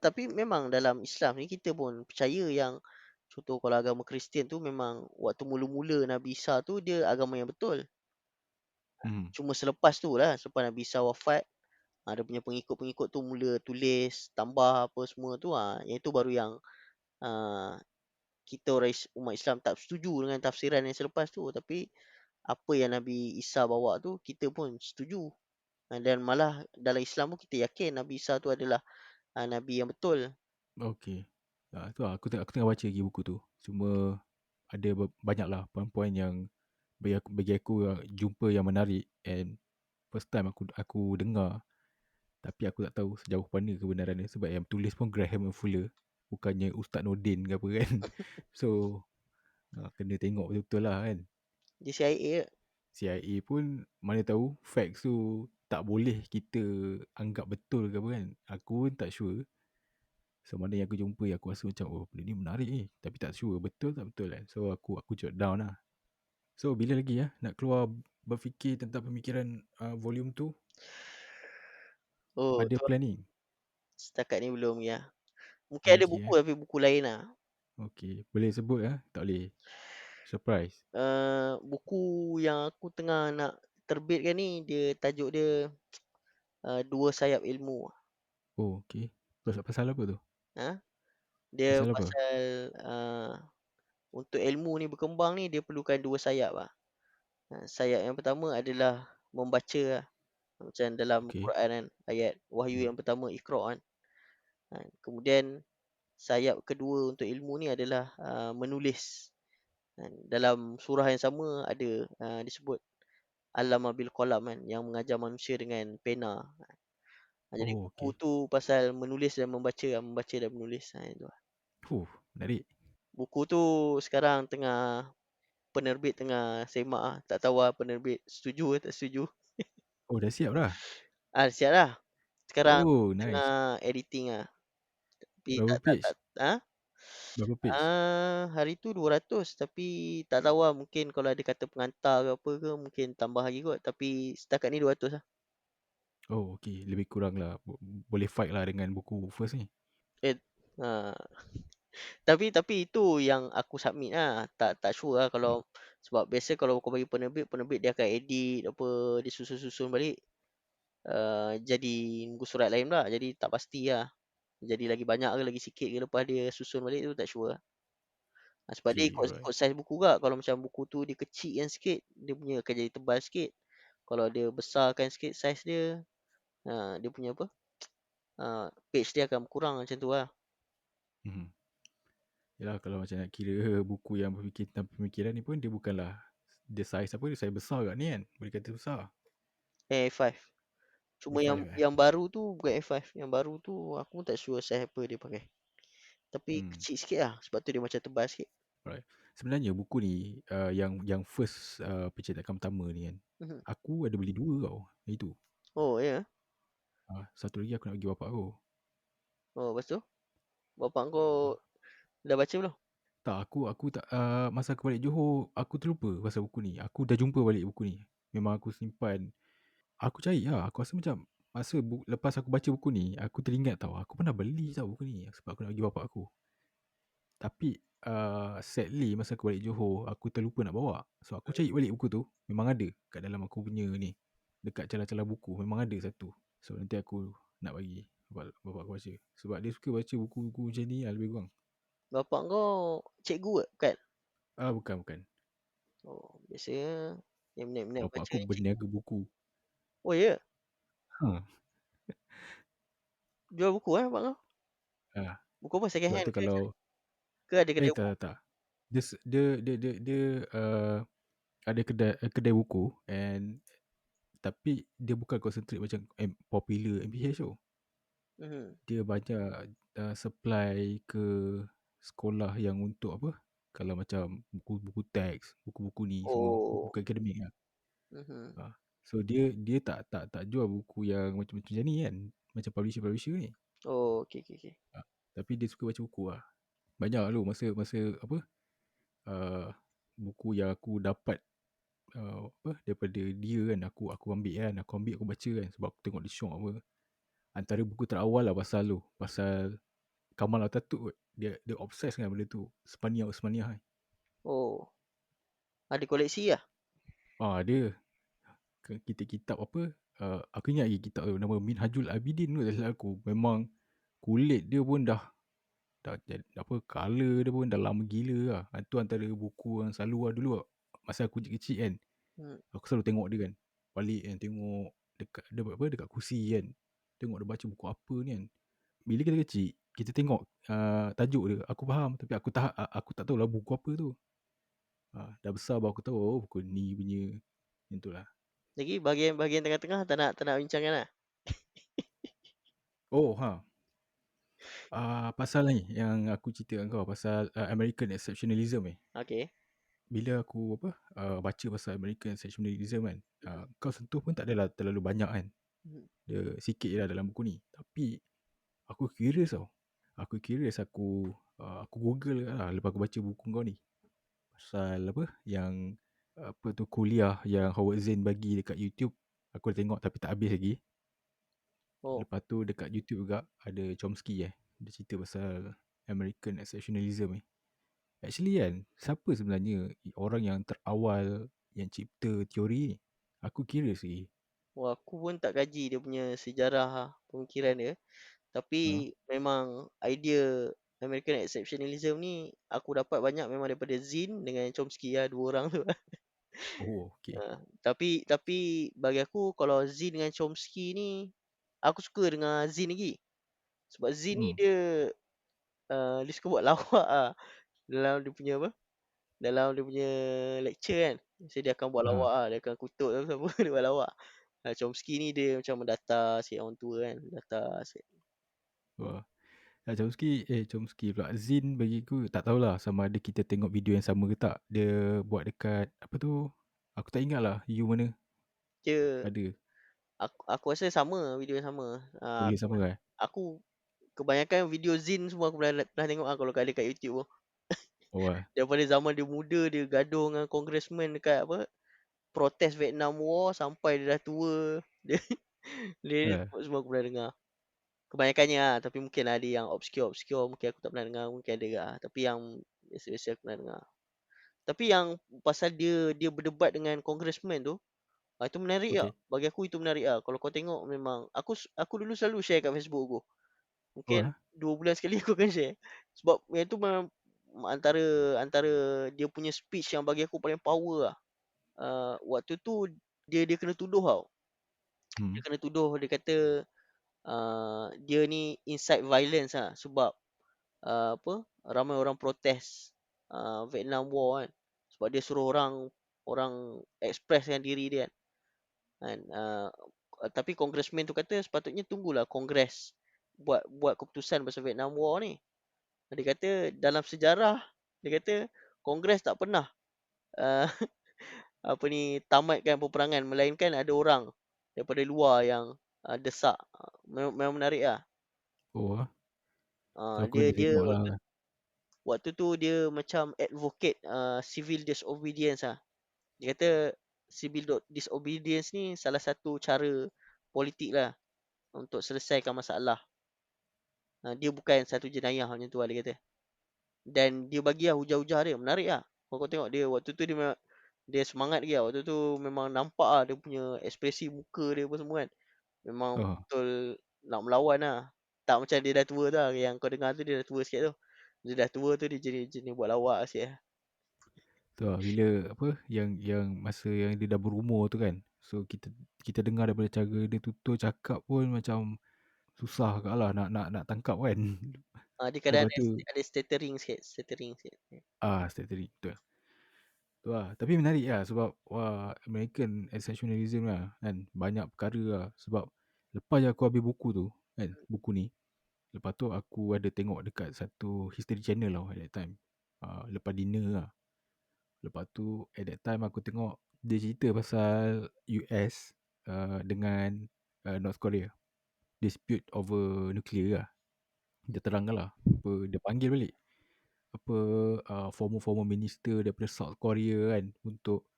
tapi memang dalam Islam ni kita pun percaya yang contoh kalau agama Kristian tu memang waktu mula-mula Nabi Isa tu dia agama yang betul. Hmm. Cuma selepas tu lah, selepas Nabi Isa wafat, dia punya pengikut-pengikut tu mula tulis, tambah apa semua tu, yang itu baru yang, ah, kita orang umat Islam tak setuju dengan tafsiran yang selepas tu. Tapi apa yang Nabi Isa bawa tu kita pun setuju. Dan malah dalam Islam pun kita yakin Nabi Isa tu adalah, nabi yang betul. Okay. Tu lah, aku tengah baca lagi buku tu. Cuma ada banyak lah poin-poin yang bagi aku jumpa yang menarik, and first time aku dengar, tapi aku tak tahu sejauh mana kebenaran dia sebab yang tulis pun Graham Fuller, bukannya Ustaz Nordin ke apa kan. So kena tengok betul-betul lah kan. Dia CIA ke? CIA pun mana tahu facts tu tak boleh kita anggap betul ke apa kan. Aku pun tak sure. So mana yang aku jumpa yang aku rasa macam oh benda ni menarik ni, tapi tak sure betul tak betul kan. So aku jot down lah. So bila lagi nak keluar berfikir tentang pemikiran volume tu, Oh ada tu planning? setakat ni belum ya. Mungkin Oh ada lagi buku tapi buku lain lah. Okay, boleh sebut tak boleh. Surprise. Buku yang aku tengah nak terbitkan ni dia tajuk dia, Dua Sayap Ilmu. Oh okay. Pasal apa tu? Ha? Dia Pasal apa? pasal, untuk ilmu ni berkembang ni dia perlukan dua sayap lah. Sayap yang pertama adalah membaca lah. Macam dalam Okay. Quran kan, ayat wahyu Hmm. yang pertama Iqra' kan. Kemudian sayap kedua untuk ilmu ni adalah, menulis. Dalam surah yang sama ada, disebut Allama bil qalam kan, yang mengajar manusia dengan pena. Jadi Oh buku okay. tu pasal menulis dan membaca, membaca dan menulis, itu. Menarik. Buku tu sekarang penerbit tengah semak ah, tak tahu penerbit setuju ke tak setuju. Oh dah siap dah? Siap dah. Sekarang Oh nice. tengah editing tapi Berapa tak page? ah, Berapa page? hari tu 200 tapi tak tahu mungkin kalau ada kata pengantar ke apa ke mungkin tambah lagi kot, tapi setakat ni 200 lah. Oh okay, lebih kurang lah boleh fight lah dengan buku first ni. Eh, ah, tapi itu yang aku submit lah, tak sure lah Hmm. kalau, sebab biasa kalau kau bagi penerbit dia akan edit apa, dia susun-susun balik, jadi muka surat lain pula, jadi tak pasti lah. Jadi lagi banyak ke lagi sikit ke lepas dia susun balik tu tak sure lah. Sebab dia Okay, ikut alright. ikut saiz buku juga. Kalau macam buku tu dia kecilkan sikit, dia punya akan jadi tebal sikit. Kalau dia besarkan sikit saiz dia, dia punya apa, page dia akan berkurang macam tu lah. Mhm. Yalah kalau macam nak kira buku yang berfikir tentang pemikiran ni pun dia bukanlah dia saiz apa, dia saiz besar agak ni kan, boleh kata besar. A5. Cuma yang A5 eh? yang baru tu bukan A5, yang baru tu aku pun tak sure size apa dia pakai. Tapi Hmm, kecil sikit lah, sebab tu dia macam tebal sikit. alright. Sebenarnya buku ni, yang first, pencetakan pertama ni kan, Mhm. aku ada beli 2 tau, yang itu. Oh, ya? Satu lagi aku nak bagi bapak aku. Oh, lepas tu? Bapak kau dah baca belum? Tak, aku tak, masa aku balik Johor, aku terlupa pasal buku ni. Aku dah jumpa balik buku ni. Memang aku simpan. Aku cari lah, aku rasa macam lepas aku baca buku ni, aku teringat tau, aku pernah beli tau buku ni sebab aku nak bagi bapak aku. Tapi, sadly masa aku balik Johor, aku terlupa nak bawa. So, aku cari balik buku tu, memang ada kat dalam aku punya ni, dekat celah-celah buku, memang ada satu. So, nanti aku nak bagi bapak aku baca. Sebab dia suka baca buku-buku macam ni lah, lebih kurang. Bapak kau cikgu ke? Bukan? Bukan, bukan. Oh, biasanya yang minat-minat Bapak baca aku ni cikgu. berniaga buku. Oh, ya? Ha. Jual buku bapak kau? Ah, Buku apa? Second sebab hand tu ke? kalau Ke ada kedai tak buku? tak tak. Dia, ada kedai buku and tapi dia bukan concentrate macam popular MPH tu. Mhm. Dia banyak supply ke sekolah yang untuk apa, kalau macam buku-buku teks, buku-buku ni semua, Oh. buku akademik lah. Mhm. So dia tak jual buku yang macam-macam macam ni kan, macam publisher-publisher ni. Oh, okey okey okey. Ah, tapi dia suka baca buku lah. Banyak dulu masa masa apa, uh, buku yang aku dapat apa daripada dia kan, aku ambil kan, aku baca kan sebab aku tengok dia syok apa. Antara buku terawal lah pasal tu, pasal Kamal Atatürk kot. Dia obses dengan benda tu. Spania Osmania kan. Oh, ada koleksi lah? Dia kitab-kitab apa, aku ingat lagi kitab tu nama Minhajul Abidin tu tak silap aku. Memang kulit dia pun dah jadi apa, color dia pun dah lama gila lah. Tu antara buku yang selalu lah dulu lah. Masa aku kecil-kecil kan, Hmm. aku selalu tengok dia kan. Balik kan tengok dekat dia buat apa, dekat kursi kan. Tengok dia baca buku apa ni kan. Bila kita kecil, kita tengok tajuk dia, aku faham tapi aku tak tahulah buku apa tu. Dah besar baru aku tahu, oh buku ni punya. Macam tu lah. Lagi bahagian-bahagian tengah-tengah tak nak bincangkan lah? Oh, pasal ni yang aku cerita dengan kau pasal American Exceptionalism ni. Okey. Bila aku apa, baca pasal American Exceptionalism kan, Mhm. kau sentuh pun tak adalah terlalu banyak kan. Mhm. Dia sikit je lah dalam buku ni. Tapi aku curious tau. Aku google lah lepas aku baca buku kau ni. Pasal apa yang apa tu kuliah yang Howard Zinn bagi dekat YouTube. Aku dah tengok tapi tak habis lagi. Oh, Lepas tu dekat YouTube juga ada Chomsky dia cerita pasal American Exceptionalism ni. Actually kan, siapa sebenarnya orang yang terawal yang cipta teori ni? Aku curious lagi. wah aku pun tak kaji dia punya sejarah pemikiran dia. Ha? Tapi memang idea American Exceptionalism ni aku dapat banyak memang daripada Zinn dengan Chomsky lah, dua orang tu. Oh, okay. Tapi bagi aku kalau Zinn dengan Chomsky ni aku suka dengan Zinn lagi. Sebab Zinn ni Hmm. dia suka buat lawak ah dalam dia punya apa? Dalam dia punya lecture kan. Mesti dia akan buat lawak Ha. ah, dia akan kutuk siapa dia buat lawak. Chomsky ni dia macam mendata sikit orang tua kan, mendata sikit. Wah. Chomsky pula. Zin bagi aku tak tahulah sama ada kita tengok video yang sama ke tak. Dia buat dekat apa tu? Aku tak ingat lah you mana Dia ada. aku rasa sama, video yang sama. Boleh sama kan? Aku kebanyakan video Zin semua aku pernah tengok kalau ada kat YouTube tu. Oh, Daripada zaman dia muda dia gaduh dengan congressman dekat apa, protes Vietnam War sampai dia dah tua. Dia dia eh, semua aku pernah dengar. Kebanyakannya lah, tapi mungkin ada yang obscure mungkin aku tak pernah dengar, mungkin ada juga lah. Tapi yang biasa-biasa aku pernah dengar. Tapi yang pasal dia berdebat dengan congressman tu, itu menarik tak. okay. Bagi aku itu menarik ah. Kalau kau tengok memang aku dulu selalu share kat Facebook aku. Oh, Mungkin 2 bulan sekali aku akan share. Sebab yang tu memang antara antara dia punya speech yang bagi aku paling power lah. Waktu tu dia kena tuduh tau. Hmm. Dia kena tuduh, dia kata, dia ni incite violence lah sebab, apa, ramai orang protes, Vietnam War kan. Sebab dia suruh orang orang expresskan diri dia kan. Tapi congressman tu kata sepatutnya tunggulah Kongres buat buat keputusan pasal Vietnam War ni. Dia kata dalam sejarah, dia kata Kongres tak pernah uh, apa ni, tamatkan peperangan, melainkan ada orang daripada luar yang desak. Memang menarik lah. Oh, tu aku Dia ada dia tengok lah. waktu waktu tu dia macam advocate civil disobedience lah. Dia kata civil disobedience ni salah satu cara politik lah untuk selesaikan masalah. Dia bukan satu jenayah macam tu lah dia kata. Dan dia bagi lah hujah-hujah dia, menarik lah. Kalau kau tengok dia waktu tu dia semangat lagi lah. Waktu tu memang nampak lah dia punya ekspresi muka dia apa semua kan. Memang Oh, betul nak melawan lah. Tak macam dia dah tua tu lah. Yang kau dengar tu dia dah tua sikit tu. Dia dah tua tu dia jenis buat lawak sikit lah. tu lah bila apa yang masa yang dia dah berumur tu kan. So kita dengar daripada cara dia tutur cakap pun macam susah agak lah nak tangkap kan. Dia kadang Lepas tu ada stuttering sikit. Stuttering sikit. strategi betul. Tu lah. Tapi menarik lah sebab wah American exceptionalism lah kan. Banyak perkara lah sebab lepas je aku habis buku tu kan, buku ni. Lepas tu aku ada tengok dekat satu History Channel lah at that time. Lepas dinner lah. Lepas tu at that time aku tengok dia cerita pasal US dengan North Korea. Dispute over nuclear lah. Dia terangkan lah. Apa, dia panggil balik apa former minister daripada South Korea kan untuk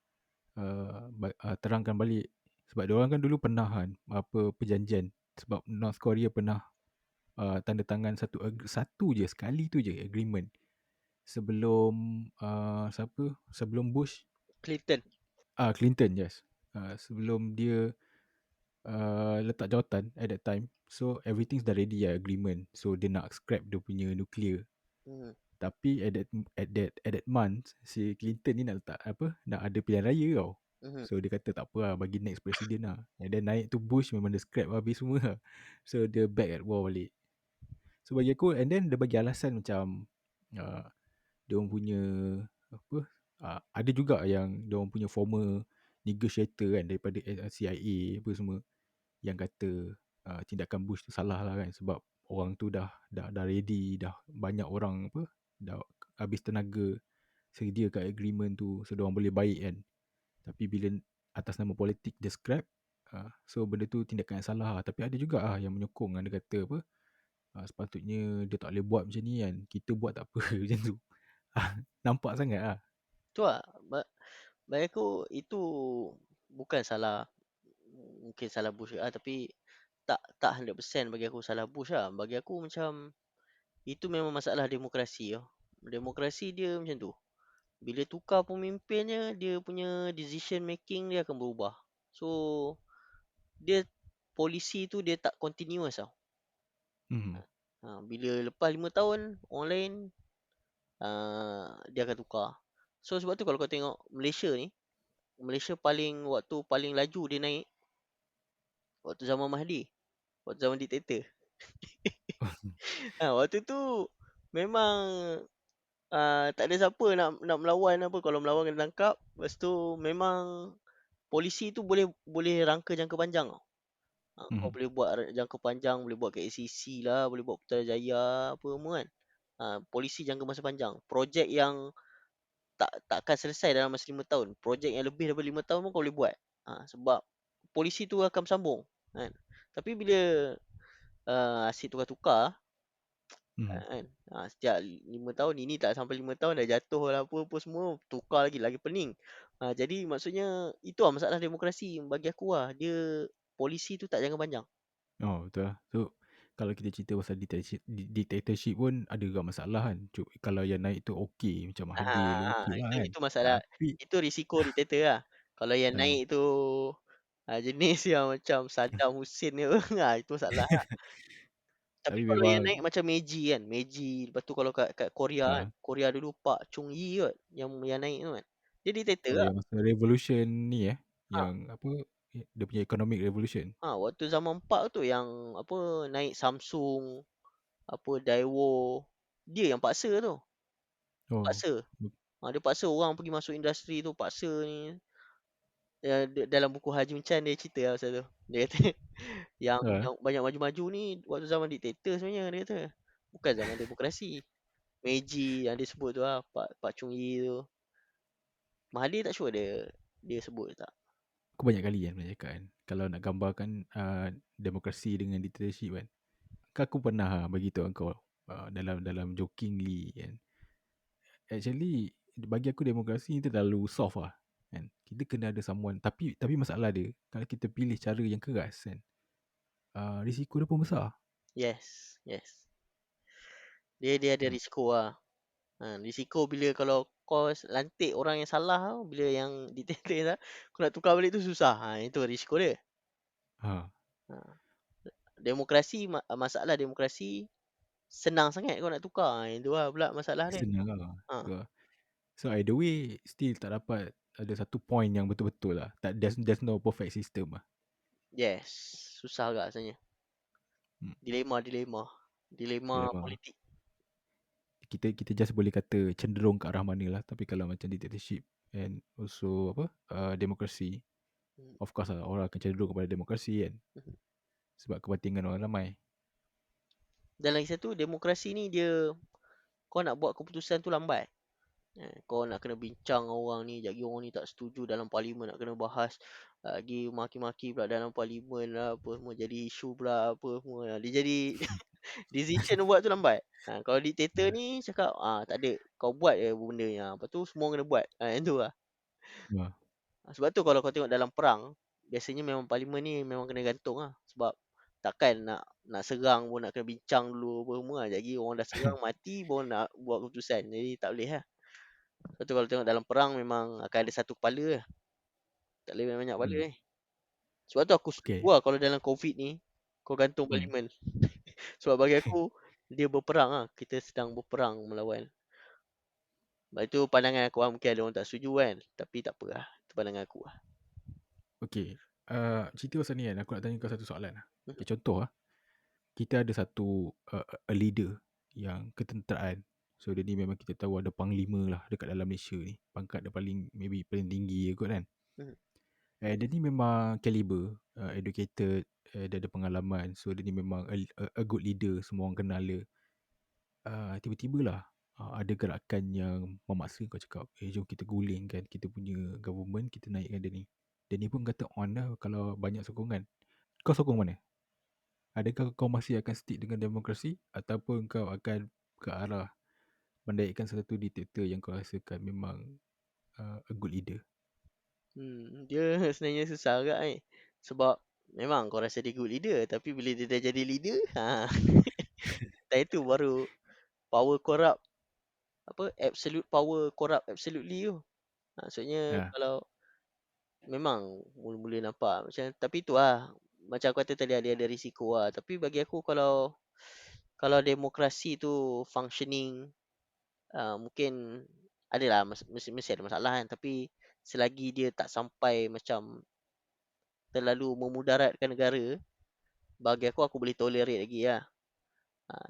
terangkan balik sebab dia orang kan dulu pernah kan apa perjanjian sebab North Korea pernah tanda tangan satu je sekali tu je agreement sebelum sebelum Bush Clinton. Clinton yes sebelum dia letak jawatan at that time so everything's dah ready lah agreement so dia nak scrap dia punya nuclear. Hmm. Tapi at that month si Clinton ni nak letak apa nak ada pilihan raya tau. Mhm. So dia kata tak apa lah bagi next president lah. And then naik tu Bush memang dia scrap habis semua lah. So dia back at war balik. So bagi aku and then dia bagi alasan macam uh, dia orang punya apa ada juga yang dia orang punya former negotiator kan daripada CIA apa semua yang kata tindakan Bush tu salah lah kan sebab orang tu dah ready dah banyak orang apa dah habis tenaga sedia kat agreement tu so diorang boleh baik kan tapi bila atas nama politik dia scrap so benda tu tindakan yang salah lah. Tapi ada juga yang menyokong kan dia kata apa sepatutnya dia tak boleh buat macam ni kan kita buat tak apa macam tu. Nampak sangat lah. Tu lah. Bagi aku itu bukan salah, mungkin salah Bush lah, tapi tak 100% bagi aku salah Bush lah. Bagi aku macam itu memang masalah demokrasi tau. Demokrasi dia macam tu. Bila tukar pemimpinnya, dia punya decision making dia akan berubah. So, dia polisi tu dia tak continuous tau. Hmm. Bila lepas 5 tahun, orang lain dia akan tukar. So sebab tu kalau kau tengok Malaysia ni, Malaysia waktu paling laju dia naik waktu zaman Mahdi, waktu zaman diktator. Waktu tu memang tak ada siapa nak melawan apa, kalau melawan kena tangkap. Lepas tu memang polisi tu boleh boleh rangka jangka panjang tau. Kau Hmm. boleh buat jangka panjang, boleh buat kat ACC lah, boleh buat Putrajaya apa semua kan. Polisi jangka masa panjang. Projek yang takkan selesai dalam masa 5 tahun. Projek yang lebih daripada 5 tahun pun kau boleh buat. Sebab polisi tu akan bersambung kan. Tapi bila asyik tukar-tukar Hmm. kan. Setiap 5 tahun, ini tak sampai 5 tahun dah jatuh lah apa semua, tukar lagi pening. Jadi maksudnya itu lah masalah demokrasi bagi aku lah. Dia polisi tu tak jangka panjang. Oh betul lah. So kalau kita cerita pasal dictatorship pun ada juga masalah kan. Kalau yang naik tu okey macam Mahathir dulu okey lah kan. Itu masalah. Tapi Itu risiko diktator lah. Kalau yang uh, naik tu jenis yang macam Saddam Hussein ni itu masalah. Tapi tapi kalau yang memang naik macam Meiji kan, Meiji, lepas tu kalau kat Korea kan, uh, Korea dulu Pak Chung Hee kot, yang naik tu kan. Dia diktator oh lah. yang masa revolution ni Ha, yang apa dia punya economic revolution. Waktu zaman Pak tu yang apa naik Samsung, apa Daewoo, dia yang paksa tu, Oh paksa. Dia paksa orang pergi masuk industri tu, paksa ni. Dalam buku Hajim Chan dia cerita lah pasal tu. Dia kata Ha, yang banyak maju-maju ni waktu zaman diktator sebenarnya dia kata. Bukan zaman demokrasi. Meiji yang dia sebut tu lah, Pak Chung Hee tu. Mahathir tak sure dia sebut tak. aku banyak kali kan pernah cakap kan, kalau nak gambarkan demokrasi dengan dictatorship kan, aku pernah bagi tahu kau dalam dalam jokingly kan. Actually bagi aku demokrasi ni terlalu soft lah kan. Kita kena ada someone, tapi masalah dia kalau kita pilih cara yang keras kan, risiko dia pun besar. Yes, yes. Dia ada Hmm. risiko lah. Risiko bila kalau kau lantik orang yang salah tau, bila yang diktator lah, kau nak tukar balik tu susah. Itu risiko dia. Ha, Ha. Demokrasi, masalah demokrasi senang sangat kau nak tukar. Itu lah pula masalah dia. senang lah Ha. tu lah. So either way still tak dapat ada satu point yang betul-betul lah. Tak, there's no perfect system lah. Yes, susah agak rasanya. Hmm. Dilema. Dilema Dilema. politik. Kita just boleh kata cenderung ke arah mana lah. Tapi kalau macam dictatorship and also apa demokrasi, Hmm. of course lah orang akan cenderung kepada demokrasi kan. Mhm. Sebab kepentingan orang ramai. Dan lagi satu, demokrasi ni dia kau nak buat keputusan tu lambat. Kau nak kena bincang orang ni, jadi orang ni tak setuju dalam parlimen, nak kena bahas, lagi maki-maki pula dalam parlimen lah, apa semua jadi isu pula apa semua. Dia jadi decision buat tu lambat. Kalau diktator Ha. ni cakap, tak ada, kau buat je benda ni. Lepas tu semua kena buat. Yang tu lah. Ha. Sebab tu kalau kau tengok dalam perang, biasanya memang parlimen ni memang kena gantung lah. Sebab takkan nak serang pun nak kena bincang dulu apa semua. Jadi orang dah serang mati baru nak buat keputusan. Jadi tak boleh lah. Sebab tu kalau tengok dalam perang memang akan ada satu kepala lah. Tak boleh banyak kepala Hmm. ni. Sebab tu aku setuju Okay. lah kalau dalam COVID ni, kau gantung Hmm. parlimen. Sebab bagi aku, dia berperang lah. Kita sedang berperang melawan. Sebab itu pandangan aku lah. Mungkin ada orang tak setuju kan. Tapi tak apa lah. Itu pandangan aku lah. Okay. Cerita pasal ni kan, aku nak tanya kau satu soalan lah. Mhm. Okay, contoh lah. Kita ada satu a leader yang ketenteraan. So dia ni memang kita tahu ada panglima lah dekat dalam Malaysia ni. Pangkat dia paling maybe paling tinggi kot kan. Mhm. Dia ni memang caliber, educated, dia ada pengalaman. So dia ni memang a good leader, semua orang kenal dia. Tiba-tiba lah ada gerakan yang memaksa kau cakap, jom kita gulingkan kita punya government, kita naikkan dia ni. Dia ni pun kata on lah kalau banyak sokongan. Kau sokong mana? Adakah kau masih akan stick dengan demokrasi ataupun kau akan ke arah menaikkan satu diktator yang kau rasakan memang a good leader? Dia sebenarnya susah agak ni. Sebab memang kau rasa dia good leader. Tapi bila dia dah jadi leader, time tu baru power corrupt. Apa? Absolute power corrupt absolutely tu. Maksudnya Ha, kalau memang mula-mula nampak macam, tapi tu lah. Macam aku kata tadi dia ada risiko lah. Tapi bagi aku kalau demokrasi tu functioning, mungkin adalah mesti ada masalah kan. Tapi selagi dia tak sampai macam terlalu memudaratkan negara, bagi aku boleh tolerate lagi lah.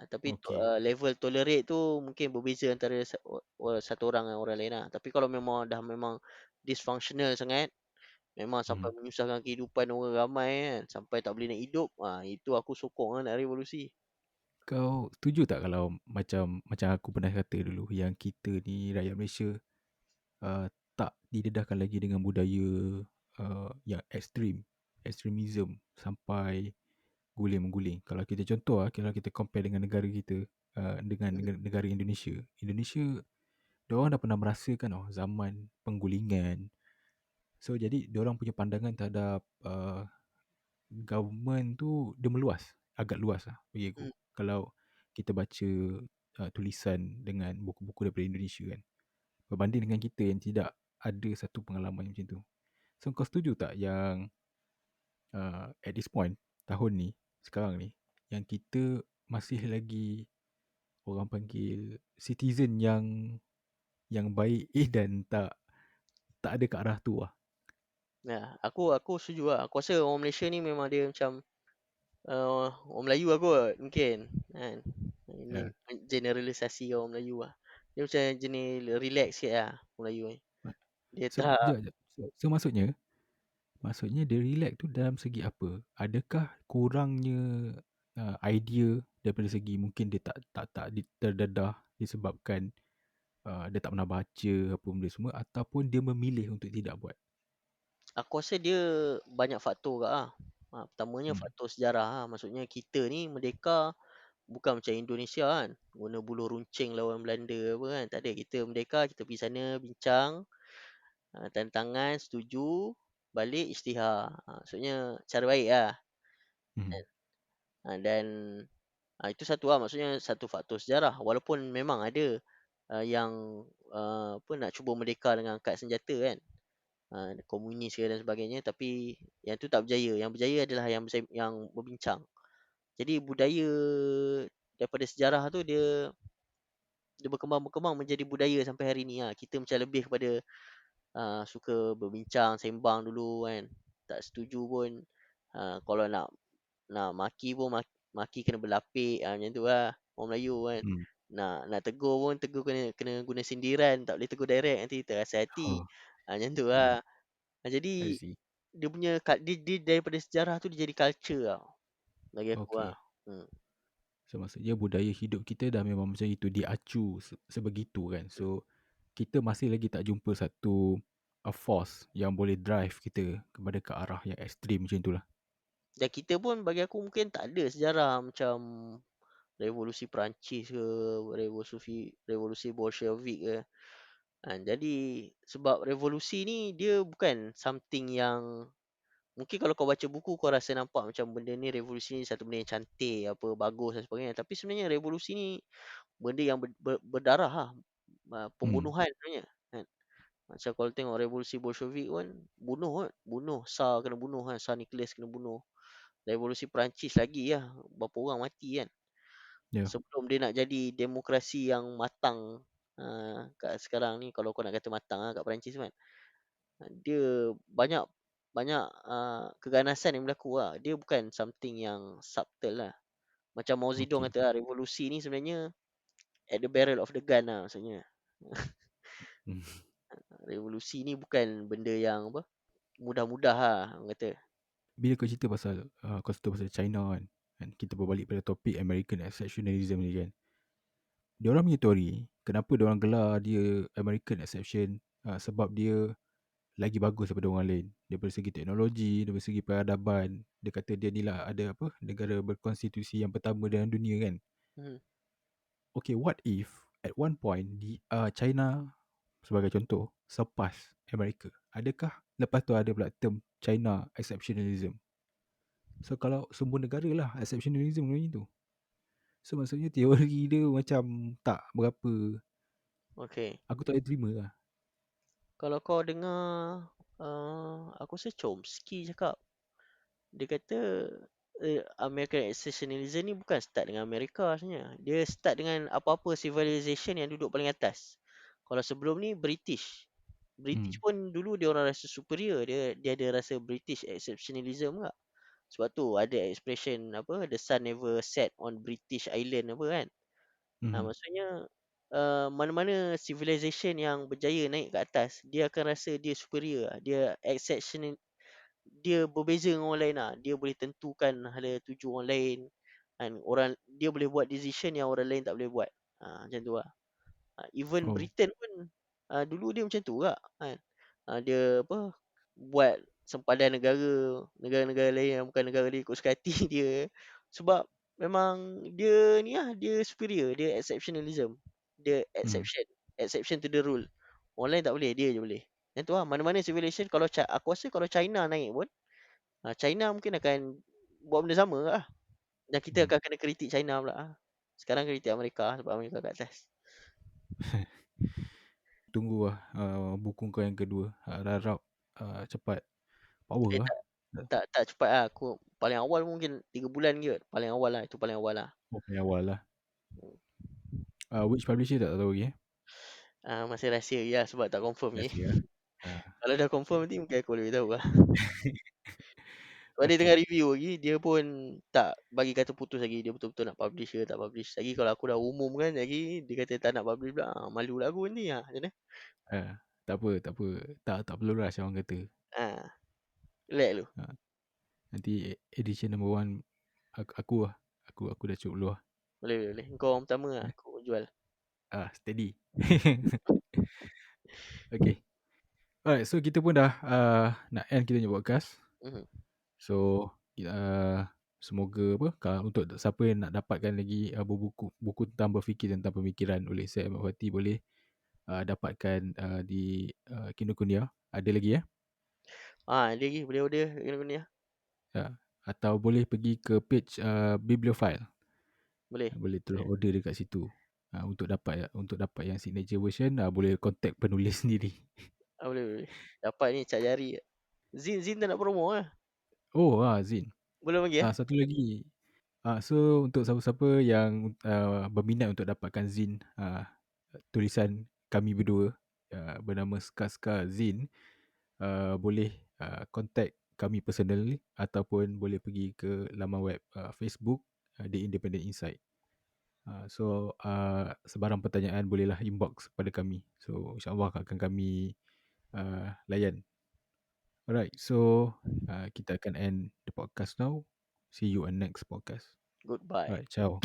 Tapi okay. level tolerate tu mungkin berbeza antara satu orang dengan orang lain lah. Tapi kalau memang dysfunctional sangat, memang sampai Mhm. menyusahkan kehidupan orang ramai kan, sampai tak boleh nak hidup, itu aku sokong lah nak revolusi. Kau setuju tak kalau macam macam aku pernah kata dulu yang kita ni rakyat Malaysia tak didedahkan lagi dengan budaya yang ekstrim, ekstremism sampai guling-mengguling. Kalau kita contoh kalau kita compare dengan negara kita dengan Mhm. negara Indonesia. Indonesia, diorang dah pernah merasakan zaman penggulingan. So jadi diorang punya pandangan terhadap government tu dia meluas, agak luas lah bagi aku. Hmm. Kalau kita baca tulisan dengan buku-buku daripada Indonesia kan. Berbanding dengan kita yang tidak ada satu pengalaman macam tu. So kau setuju tak yang at this point, tahun ni, sekarang ni, yang kita masih lagi orang panggil citizen yang baik dan tak ada ke arah tu lah. Aku setuju lah. Aku rasa orang Malaysia ni memang dia macam orang Melayu lah kot mungkin kan. Ini Ya. generalisasi orang Melayu lah. Dia macam jenis relax sikit lah Melayu ni. Ha, Dia so tak jap jap. So maksudnya dia relax tu dalam segi apa? Adakah kurangnya, idea daripada segi mungkin dia terdedah disebabkan, dia tak pernah baca apa benda semua ataupun dia memilih untuk tidak buat? aku rasa dia banyak faktor kat lah. Pertamanya Hmm, faktor sejarah lah. Maksudnya kita ni merdeka bukan macam Indonesia kan. Guna buluh runcing lawan Belanda apa kan. Tak ada. Kita merdeka, kita pergi sana bincang, tanda tangan, setuju, balik isytihar. Maksudnya cara baik lah. mhm, Dan itu satu lah. Maksudnya satu faktor sejarah. Walaupun memang ada yang apa nak cuba merdeka dengan angkat senjata kan. Komunis ke dan sebagainya, tapi yang tu tak berjaya. Yang berjaya adalah yang berbincang. Jadi budaya daripada sejarah tu dia dia berkembang menjadi budaya sampai hari ni lah. Kita macam lebih kepada suka berbincang, sembang dulu kan. Tak setuju pun kalau nak nak maki pun maki kena berlapik, macam tu lah orang Melayu kan. hmm. Nak nak tegur pun tegur kena kena guna sindiran, tak boleh tegur direct nanti terasa hati. Oh, Macam tu hmm, lah. I Jadi see. dia punya dia daripada sejarah tu dia jadi culture tau, bagi aku lah. Okey. Hmm. So maksudnya budaya hidup kita dah memang macam itu, diacu sebegitu kan. So kita masih lagi tak jumpa satu force yang boleh drive kita kepada ke arah yang ekstrim macam itulah. Dan kita pun bagi aku mungkin tak ada sejarah macam revolusi Perancis ke, revolusi Bolshevik ke. Jadi sebab revolusi ni dia bukan something yang mungkin kalau kau baca buku kau rasa nampak macam benda ni revolusi ni satu benda yang cantik, apa bagus dan sebagainya. Tapi sebenarnya revolusi ni benda yang berdarah lah. Hmm, Pembunuhan sebenarnya kan. Macam kalau tengok revolusi Bolshevik kan, bunuh kan, bunuh, Tsar kena bunuh kan, Tsar Nicholas kena bunuh. Revolusi Perancis lagi lah, berapa orang mati kan. ya, Sebelum dia nak jadi demokrasi yang matang, kat sekarang ni kalau kau nak kata matang kat Perancis kan. Dia banyak banyak keganasan yang berlaku lah. Dia bukan something yang subtle lah. Macam Mao Zedong okey. kata lah, revolusi ni sebenarnya at the barrel of the gun lah maksudnya. Hmm. Revolusi ni bukan benda yang apa, mudah-mudah lah orang kata. Bila kau cerita pasal kau cerita pasal China kan kita berbalik pada topik American exceptionalism ni kan. Diorang punya teori, kenapa diorang gelar dia American exception sebab dia lagi bagus daripada orang lain. Daripada segi teknologi, daripada segi peradaban. Dia kata dia ni lah ada apa, negara berkonstitusi yang pertama dalam dunia kan. Hmm, Okay, what if at one point China sebagai contoh surpass Amerika? Adakah lepas tu ada pula term China exceptionalism? So kalau semua negara lah exceptionalism macam tu. So maksudnya teori dia macam tak berapa, okey. aku tak boleh terima lah. Kalau kau dengar, aku rasa Chomsky cakap, dia kata, American exceptionalism ni bukan start dengan Amerika sebenarnya. Dia start dengan apa-apa civilization yang duduk paling atas. Kalau sebelum ni British. British Hmm. pun dulu dia orang rasa superior. Dia ada rasa British exceptionalism juga. Sebab tu ada expression apa, the sun never set on British island apa kan. Mhm. Maksudnya mana-mana civilization yang berjaya naik ke atas, dia akan rasa dia superior. Dia exceptional, dia berbeza dengan orang lain lah. Dia boleh tentukan hala tuju orang lain. Kan orang dia boleh buat decision yang orang lain tak boleh buat. Macam tu lah. Even Oh. Britain pun dulu dia macam tu juga kan. Dia apa buat sempadan negara, negara-negara lain yang bukan negara dia ikut suka hati dia. Sebab memang dia ni lah, dia superior, dia exceptionalism. Dia Hmm. exception to the rule. Orang lain tak boleh, dia je boleh. Yang tu lah, mana-mana civilization kalau aku rasa kalau China naik pun, China mungkin akan buat benda sama lah. Dan kita Hmm. akan kena kritik China pula lah. Sekarang kritik Amerika sebab Amerika kat atas. Tunggu lah buku kau yang kedua. Harap cepat power Eh lah. tak tak cepat lah. Aku paling awal mungkin 3 bulan ke. Paling awal lah. Itu paling awal lah. Oh, yang awal lah. Which publisher tak tahu lagi Masih rahsia ya sebab tak confirm je. Rahsia lah. Ah, Kalau dah confirm okay. nanti mungkin aku boleh tahu lah. Sebab dia tengah Okey. review lagi, dia pun tak bagi kata putus lagi, dia betul-betul nak publish ke tak publish. Lagi kalau aku dah umumkan lagi, dia kata tak nak publish pula, malulah aku ni, macam mana? Tak apa tak apa. Tak perlu rush orang kata. Relax dulu. Ha, nanti edition number one aku lah. Aku dah cukup dulu lah. Boleh boleh boleh. Engkau orang pertama lah, Eh, aku jual. steady. Okay. Alright, so kita pun dah nak end kita punya podcast. Mhm. So, semoga apa untuk siapa yang nak dapatkan lagi buku tentang berfikir tentang pemikiran oleh Syed Ahmad Fathy boleh dapatkan di Kinokuniya. Ada lagi ya? Dia lagi boleh order guna ni lah. Ya. Atau boleh pergi ke page Bibliophile. Boleh. Boleh terus Boleh. order dekat situ. Untuk dapat yang signature version boleh contact penulis sendiri. Boleh boleh. Dapat ni cap jari. Zin tak nak promo lah. Oh, Zin. Belum lagi Satu lagi. So untuk siapa-siapa yang berminat untuk dapatkan zin tulisan kami berdua bernama Ska Zin, boleh contact kami personally ataupun boleh pergi ke laman web Facebook The Independent Insight. So sebarang pertanyaan bolehlah inbox pada kami. So insyaAllah akan kami layan. Alright, so kita akan end the podcast now. See you on next podcast. Goodbye. Alright, ciao.